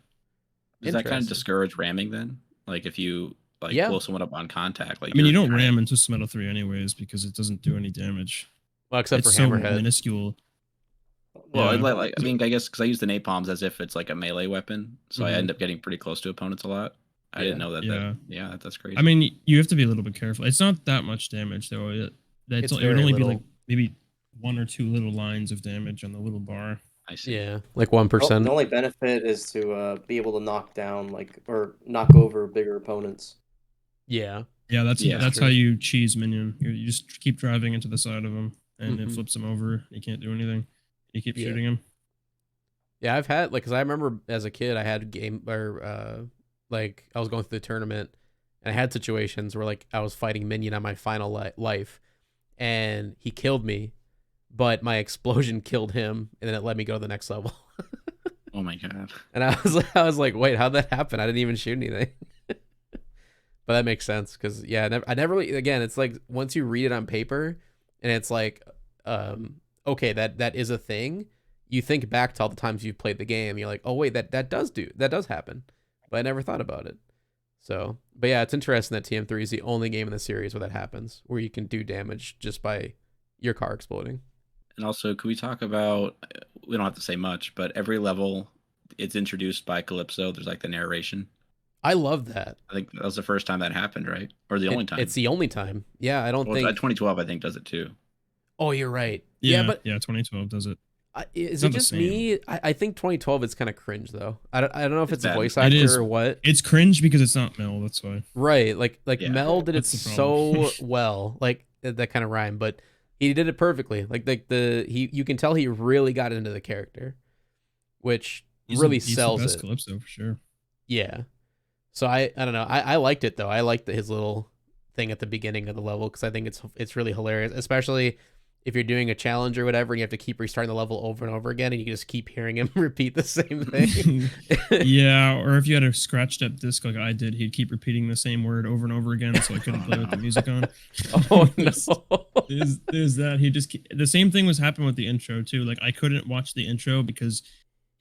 Does that kind of Interesting. discourage ramming then? Like if you like Yeah. blow someone up on contact, like I mean, you you're- don't ram into some Metal 3 anyways because it doesn't do any damage. Well, except It's for so Hammerhead. minuscule. Well, Yeah. I mean, I guess because I use the napalms as if it's like a melee weapon, so I Mhm. end up getting pretty close to opponents a lot. I didn't know that. Yeah. That's crazy. I mean, you have to be a little bit careful. It's not that much damage though. It would very only little. be like maybe 1 or 2 little lines of damage on the little bar. I see. Yeah, like 1%. The only benefit is to be able to knock down or knock over bigger opponents. Yeah. Yeah, that's true. how you cheese minion. You just keep driving into the side of him, and it Mhm. flips him over. You can't do anything. You keep Yeah. shooting him. Yeah, I've had because I remember as a kid I had like I was going through the tournament and I had situations where like I was fighting Minion on my final life and he killed me, but my explosion killed him and then it let me go to the next level. Oh my god. And I was like, wait, how'd that happen? I didn't even shoot anything. But that makes sense because yeah, I never really, again, it's like once you read it on paper and it's like, okay, that is a thing. You think back to all the times you've played the game. You're like, oh wait, that does happen, but I never thought about it. So, but yeah, it's interesting that TM3 is the only game in the series where that happens, where you can do damage just by your car exploding. And also, could we talk about? We don't have to say much, but every level, it's introduced by Calypso. There's like the narration. I love that. I think that was the first time that happened, right? Or the only time. It's the only time. Yeah, I don't think. 2012, I think, does it too. Oh, you're right. Yeah, but 2012 does it. Is not it the just same. me? I think 2012 is kind of cringe though. I don't know if It's it's a bad. voice It actor is. or what. It's cringe because it's not Mel. That's why. Right, like Yeah. Mel did it That's the so problem. well, like that kind of rhyme, but he did it perfectly. Like you can tell he really got into the character, which really He's sells the best it. Calypso for sure. Yeah. So I don't know. I liked it though. I liked his little thing at the beginning of the level because I think it's really hilarious, especially if you're doing a challenge or whatever, and you have to keep restarting the level over and over again, and you just keep hearing him repeat the same thing. Yeah, or if you had a scratched up disc like I did, he'd keep repeating the same word over and over again, so I couldn't play with the music on. Oh no. There's that. The same thing was happening with the intro too. Like I couldn't watch the intro because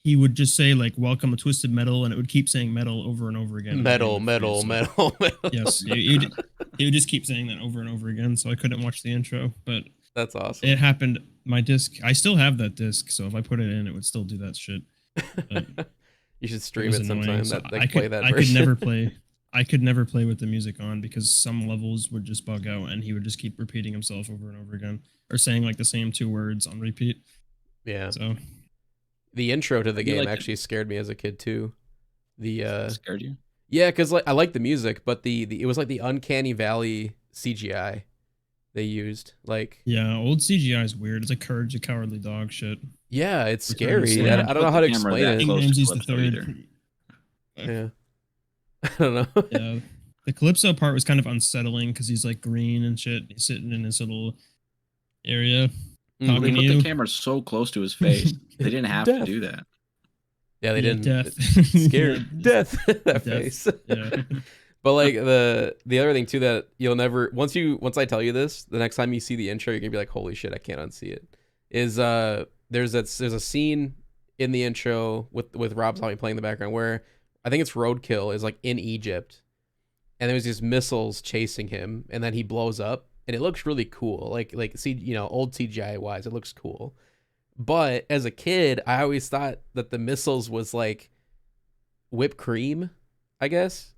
he would just say like "Welcome to Twisted Metal," and it would keep saying "metal" over and over again. Metal. Yes, he would just keep saying that over and over again, so I couldn't watch the intro. But That's awesome. it happened. My disc, I still have that disc, so if I put it in, it would still do that shit. But you should stream it sometime. So I could never play. I could never play with the music on because some levels would just bug out, and he would just keep repeating himself over and over again, or saying like the same 2 words on repeat. Yeah. So the intro to the game like actually scared me as a kid too. The Scared you? Yeah, because like I like the music, but the it was like the Uncanny Valley CGI they used. Like, yeah, old CGI is weird. It's like Courage the Cowardly Dog shit. yeah, it's Return to scary. Slam. I don't know how to Put the camera explain that it. close to Ramsey's the Calypso third. either. Yeah. I don't know. Yeah, the Calypso part was kind of unsettling because he's like green and shit. He's sitting in his little area Mhm. They talking put to the you. camera so close to his face. They didn't have to Death. do that. Yeah, they didn't. Death. Scared. Death. That Death. face. Yeah. But like the other thing too that you'll never once I tell you this, the next time you see the intro, you're gonna be like, holy shit, I can't unsee it. Is there's a scene in the intro with Rob Zombie playing in the background where I think it's Roadkill is like in Egypt, and there's these missiles chasing him, and then he blows up, and it looks really cool. Like see, you know, old CGI wise, it looks cool. But as a kid, I always thought that the missiles was like whipped cream, I guess.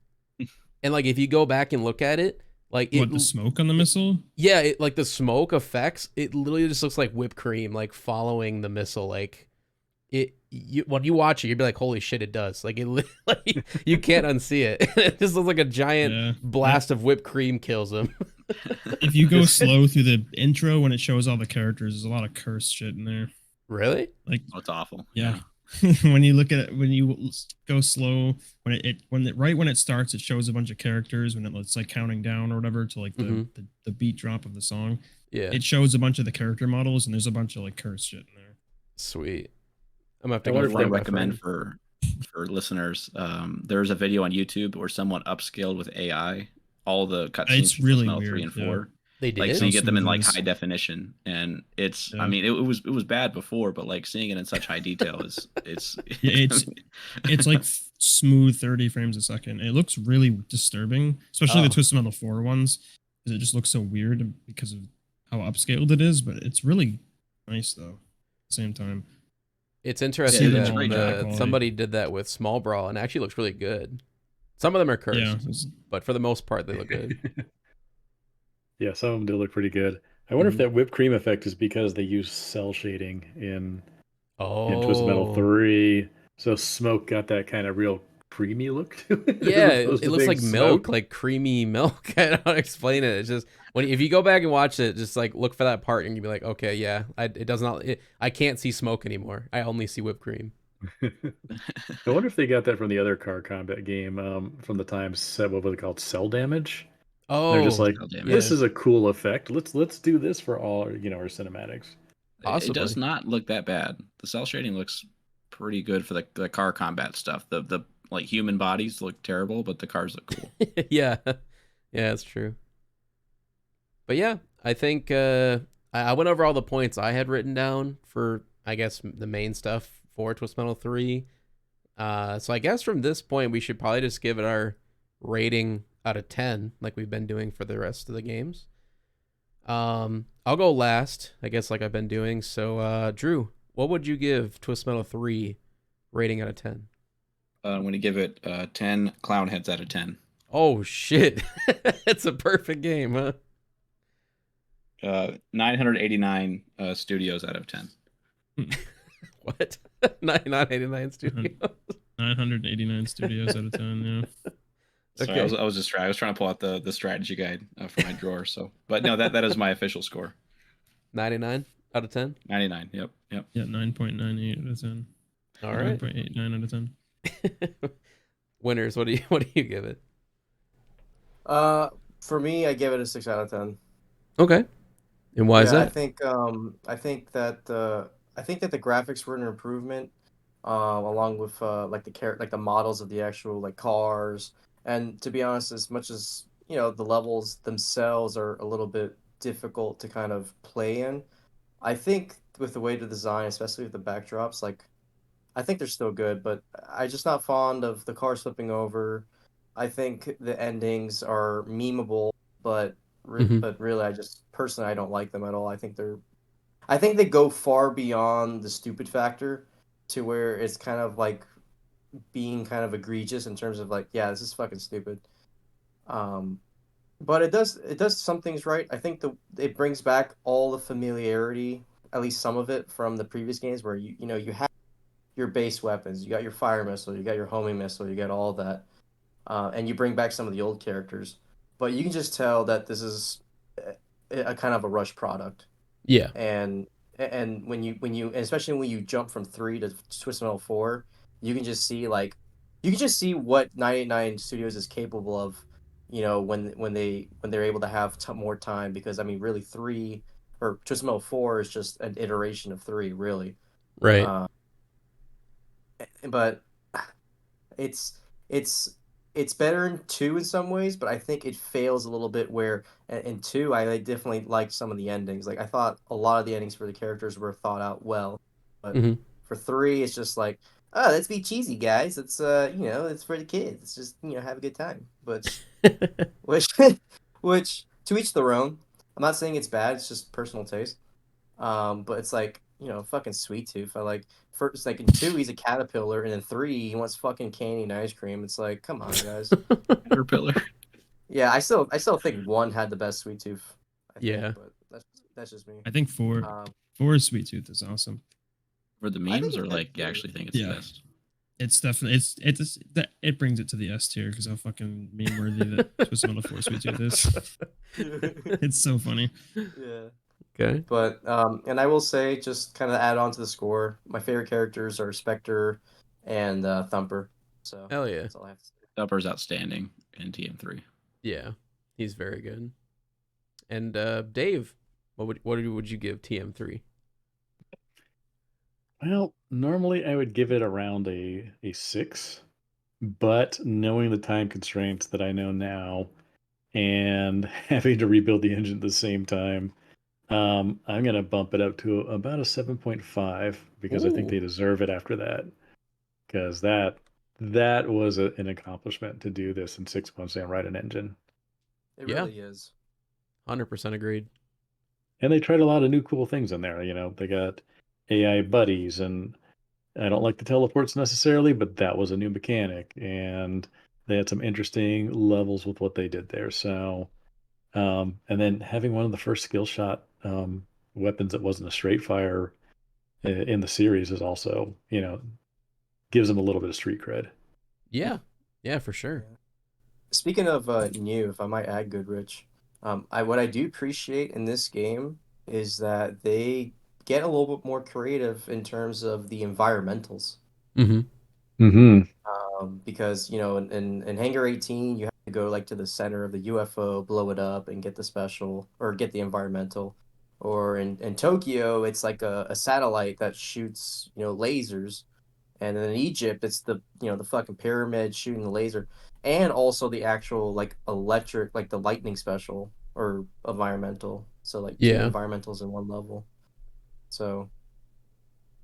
And like if you go back and look at it, like What, the smoke on the missile? yeah, it like the smoke effects, it literally just looks like whipped cream, like following the missile. Like when you watch it, you'd be like, holy shit, it does. Like like you can't unsee it. It just looks like a giant blast of whipped cream kills him. If you go slow through the intro when it shows all the characters, there's a lot of cursed shit in there. Really? Like, Oh, it's awful. yeah. When you look at it, when you go slow, right when it starts, it shows a bunch of characters when it's like counting down or whatever to like the beat drop of the song. Yeah. It shows a bunch of the character models, and there's a bunch of like cursed shit in there. Sweet. I'm gonna have to I go wonder if I find my recommend friend. for listeners. There's a video on YouTube where someone upscaled with AI all the cutscenes. It's from really Smell 3 weird, and yeah. 4. They did Like, it? so you get them in like Smooth high definition, and it's. Yeah. I mean, it was bad before, but like seeing it in such high detail is it's. Yeah, it's like smooth 30 frames a second. It looks really disturbing, especially the Twisted Metal 4 ones, because it just looks so weird because of how upscaled it is. But it's really nice though. At the same time, It's interesting Yeah, it's that great somebody did that with Small Brawl and it actually looks really good. Some of them are cursed, yeah, but for the most part, they look good. Yeah, some of them do look pretty good. I wonder if that whipped cream effect is because they use cell shading in Twisted Metal 3. So smoke got that kind of real creamy look to it. Yeah, as opposed it to looks being like milk, smoke. like creamy milk. I don't know how to explain it. It's just if you go back and watch it, just like look for that part and you'll be like, okay, yeah, it does not. I can't see smoke anymore. I only see whipped cream. I wonder if they got that from the other car combat game from the time what was it called, Cell Damage? Oh, They're just like, Cell Damage. this is a cool effect. Let's do this for all our cinematics. Possibly. It does not look that bad. The cell shading looks pretty good for the car combat stuff. The like human bodies look terrible, but the cars look cool. yeah, that's true. But yeah, I think I went over all the points I had written down for, I guess, the main stuff for Twisted Metal 3. So I guess from this point, we should probably just give it our rating out of 10, like we've been doing for the rest of the games. I'll go last, I guess, like I've been doing. So, Drew, what would you give Twisted Metal 3 rating out of 10? I'm going to give it 10 clown heads out of 10. Oh, shit. It's a perfect game, huh? 989 studios out of 10. What? 989 studios? 989 studios out of 10. Yeah. Sorry, Okay. I was just I was trying to pull out the strategy guide from my drawer. So, but no, that is my official score. 99 out of 10? 99. Yep. Yeah, 9.98 out of 10. All right. 9.89 out of 10. Winners, what do you give it? For me, I give it a 6 out of 10. Okay. And why is Yeah, that? I think that the graphics were an improvement, along with like like the models of the actual like cars. And to be honest, as much as the levels themselves are a little bit difficult to kind of play in, I think with the way to design, especially with the backdrops, like I think they're still good, but I just not fond of the car flipping over. I think the endings are memeable, but Hmm. really, I just personally I don't like them at all. I think they go far beyond the stupid factor to where it's kind of like being kind of egregious in terms of like, yeah, this is fucking stupid. Um, but it does some things right. I think the it brings back all the familiarity, at least some of it from the previous games where you have your base weapons. You got your fire missile, you got your homing missile, you got all that, and you bring back some of the old characters. But you can just tell that this is a kind of a rush product. Yeah. And when you especially when you jump from 3 to Twisted Metal 4, you can just see like you can just see what 989 Studios is capable of. When they're able to have more time, because I mean really 3 or Twisted Metal 4 is just an iteration of 3 really. Right. Uh, but it's it's it's better in 2 in some ways, but I think it fails a little bit where in 2 I definitely liked some of the endings. Like I thought a lot of the endings for the characters were thought out well, but Hmm. for 3 it's just like, oh, let's be cheesy, guys. It's for the kids. It's just have a good time. Which which to each their own. I'm not saying it's bad. It's just personal taste. But it's like, fucking Sweet Tooth. I like first like in 2 he's a caterpillar, and in 3 he wants fucking candy and ice cream. It's like, come on, guys. Caterpillar. Yeah, I still think 1 had the best Sweet Tooth, I think, Yeah. but that's just me. I think Um, four Sweet Tooth is awesome. For the I think memes, or it's good like you too. actually think it's the Yeah. best? It's definitely it brings it to the S tier because how fucking meme worthy that Twisted Metal 4 Sweet Tooth is. It's so funny. Yeah. Okay. But and I will say, just kind of add on to the score, my favorite characters are Spectre and Thumper. So Hell yeah. that's all I have to say. Upper's outstanding in TM3. Yeah. He's very good. And Dave, what would you give TM3? Well, normally I would give it around a 6, but knowing the time constraints that I know now and having to rebuild the engine at the same time, I'm gonna bump it up to about a 7.5 because I think Ooh. they deserve it after that. Because that was an accomplishment to do this in 6 months and write an engine. It Yeah. really is. 100% agreed. And they tried a lot of new cool things in there. They got AI buddies, and I don't like the teleports necessarily, but that was a new mechanic, and they had some interesting levels with what they did there. So, and then having one of the first skill shot weapons that wasn't a straight fire in the series is also, gives them a little bit of street cred. Yeah. Yeah, for sure. Yeah. Speaking of new, if I might add, Goodrich, I what I do appreciate in this game is that they get a little bit more creative in terms of the environmentals. Mm-hmm. Mm-hmm. Because in Hangar 18 you have to go like to the center of the UFO, blow it up, and get the special or get the environmental. Or in Tokyo, it's like a satellite that shoots lasers, and then in Egypt, it's the fucking pyramid shooting the laser, and also the actual like electric, like the lightning special or environmental. So like 2 Yeah. environmentals in one level. So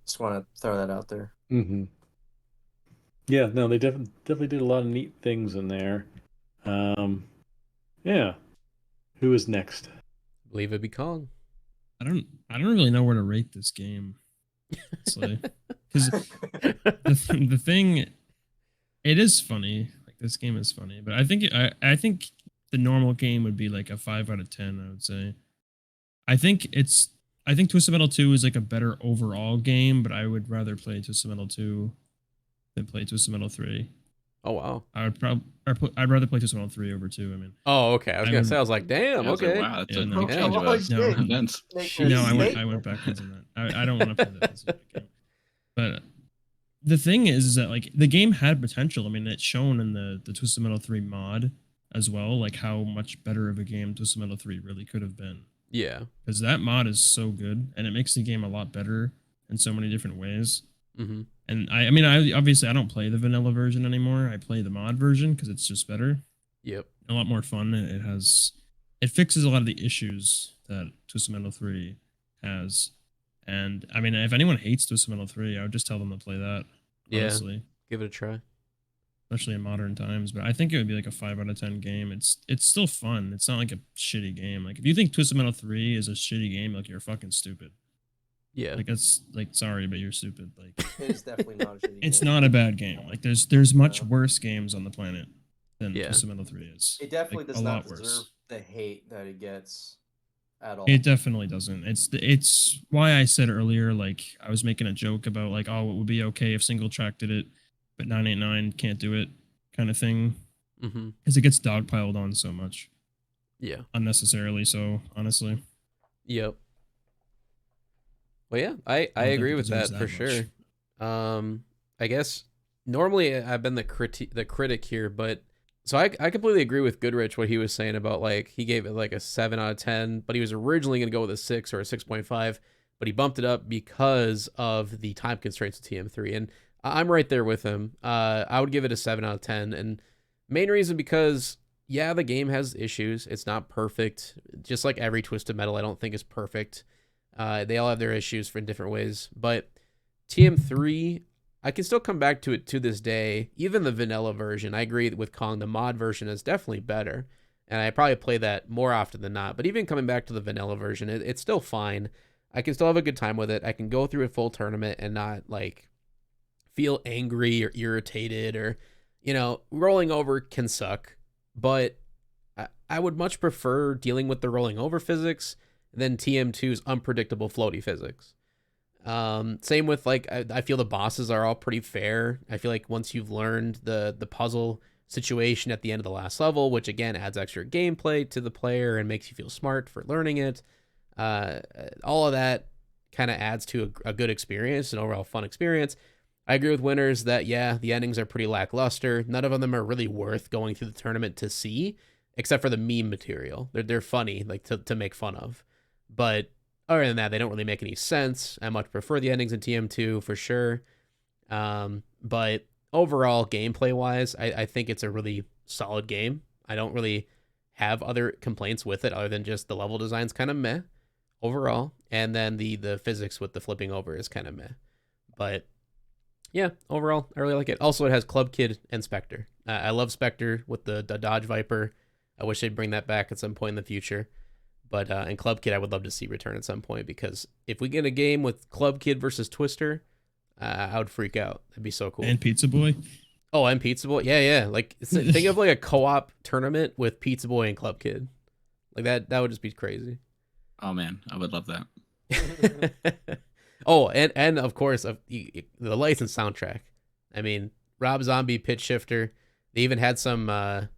just want to throw that out there. Mm-hmm. Yeah, no, they definitely did a lot of neat things in there. Um, yeah. Who is next? Believe it be Kong. I don't really know where to rate this game, honestly, because the thing, it is funny. Like this game is funny, but I think the normal game would be like a 5 out of 10. I would say. I think it's I think Twisted Metal 2 is like a better overall game, but I would rather play Twisted Metal 2 than play Twisted Metal 3. Oh wow. I would probably I'd rather play Twisted Metal 3 over 2. I mean, Oh, okay. I was I gonna say, would I was like, damn, Yeah, I was like, okay. wow, that's yeah a no Yeah. change of Oh a no shit! events. Making a no Jeez. I went statement. backwards on that. I don't want to play that specific game. But the thing is that like the game had potential. I mean, it's shown in the Twisted Metal 3 mod as well, like how much better of a game Twisted Metal 3 really could have been. Yeah. because that mod is so good and it makes the game a lot better in so many different ways. Mm-hmm. And I mean, I obviously I don't play the vanilla version anymore. I play the mod version because it's just better, Yep. a lot more fun. It fixes a lot of the issues that Twisted Metal 3 has. And I mean, if anyone hates Twisted Metal 3, I would just tell them to play that. Yeah. Honestly, Give it a try. especially in modern times. But I think it would be like a 5 out of 10 game. It's still fun. It's not like a shitty game. Like if you think Twisted Metal 3 is a shitty game, like you're fucking stupid. Yeah. Like that's like sorry, but you're stupid. Like It is definitely not a shitty it's game. not a bad game. Like there's much No. worse games on the planet than Yeah. Twisted Metal 3 is. It definitely Like, does a not lot deserve worse. the hate that it gets at all. It definitely doesn't. It's why I said earlier, like I was making a joke about like, oh, it would be okay if single track did it, but 989 can't do it, kind of thing, Mm-hmm. because it gets dogpiled on so much Yeah. unnecessarily. So honestly, Yep. Well, yeah, I don't think agree it with that deserves for that sure. I guess normally I've been the critic here, but so I completely agree with Goodrich what he was saying about like he gave it like a 7 out of 10, but he was originally going to go with a 6 or a 6.5, but he bumped it up because of the time constraints of TM3, and I'm right there with him. I would give it a 7 out of 10, and main reason because yeah, the game has issues. It's not perfect, just like every Twisted Metal. I don't think is perfect. They all have their issues for in different ways, but TM3, I can still come back to it to this day. Even the vanilla version, I agree with Kong. The mod version is definitely better, and I probably play that more often than not. But even coming back to the vanilla version, it's still fine. I can still have a good time with it. I can go through a full tournament and not like feel angry or irritated or rolling over can suck, but I would much prefer dealing with the rolling over physics than TM2's unpredictable floaty physics. Same with like I feel the bosses are all pretty fair. I feel like once you've learned the puzzle situation at the end of the last level, which again adds extra gameplay to the player and makes you feel smart for learning it, all of that kind of adds to a good experience, an overall fun experience. I agree with winners that yeah, the endings are pretty lackluster. None of them are really worth going through the tournament to see, except for the meme material. They're funny, like to make fun of, but other than that, they don't really make any sense. I much prefer the endings in TM2 for sure. But overall, gameplay wise, I think it's a really solid game. I don't really have other complaints with it other than just the level design's kind of meh overall. And then the physics with the flipping over is kind of meh. But yeah, overall, I really like it. Also, it has Club Kid and Spectre. I love Spectre with the Dodge Viper. I wish they'd bring that back at some point in the future. But in Club Kid, I would love to see return at some point, because if we get a game with Club Kid versus Twister, I would freak out. That'd be so cool. and Pizza Boy. Oh, and Pizza Boy. Yeah. Like think of like a co-op tournament with Pizza Boy and Club Kid. Like that would just be crazy. Oh man, I would love that. Oh, and of course the licensed soundtrack. I mean, Rob Zombie, Pitch Shifter. They even had some. I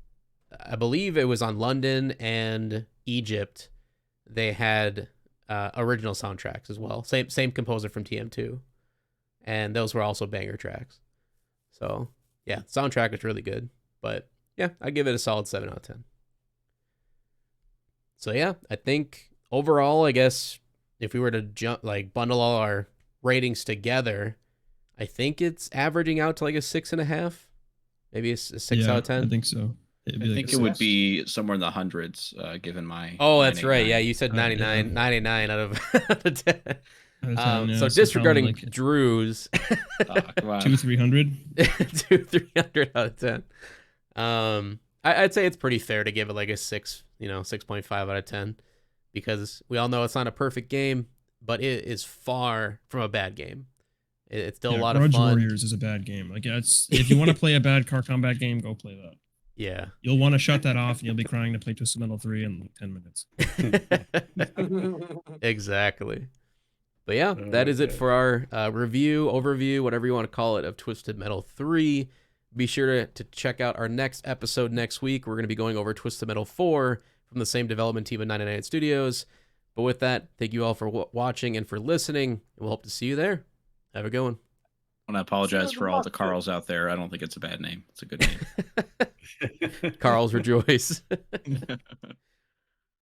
believe it was on London and Egypt. They had original soundtracks as well. Same composer from TM2, and those were also banger tracks. So yeah, soundtrack is really good. But yeah, I give it a solid 7 out of 10. So yeah, I think overall, I guess if we were to bundle all our ratings together, I think it's averaging out to like a 6.5, maybe a 6 out of 10. I think so. I think it would be somewhere in the hundreds, given my. Oh, that's right. Yeah, 989. you said 99, yeah. 99 out of 10. Yeah, So disregarding probably like Drew's Come on. 200-300. 300 out of 10. I'd say it's pretty fair to give it like a 6, 6.5 out of 10, because we all know it's not a perfect game, but it is far from a bad game. It's still a lot of Grudge fun. Warriors is a bad game. Like if you want to play a bad car combat game, go play that. Yeah. You'll want to shut that off, and you'll be crying to play Twisted Metal 3 in like 10 minutes. Exactly. But yeah, that is it for our overview, whatever you want to call it, of Twisted Metal 3. Be sure to check out our next episode next week. We're going to be going over Twisted Metal 4 from the same development team at 99 Studios. But with that, thank you all for watching and for listening. And we'll hope to see you there. Have a good one. I want to apologize for all the Carls out there. I don't think it's a bad name. It's a good name. Carl's rejoice.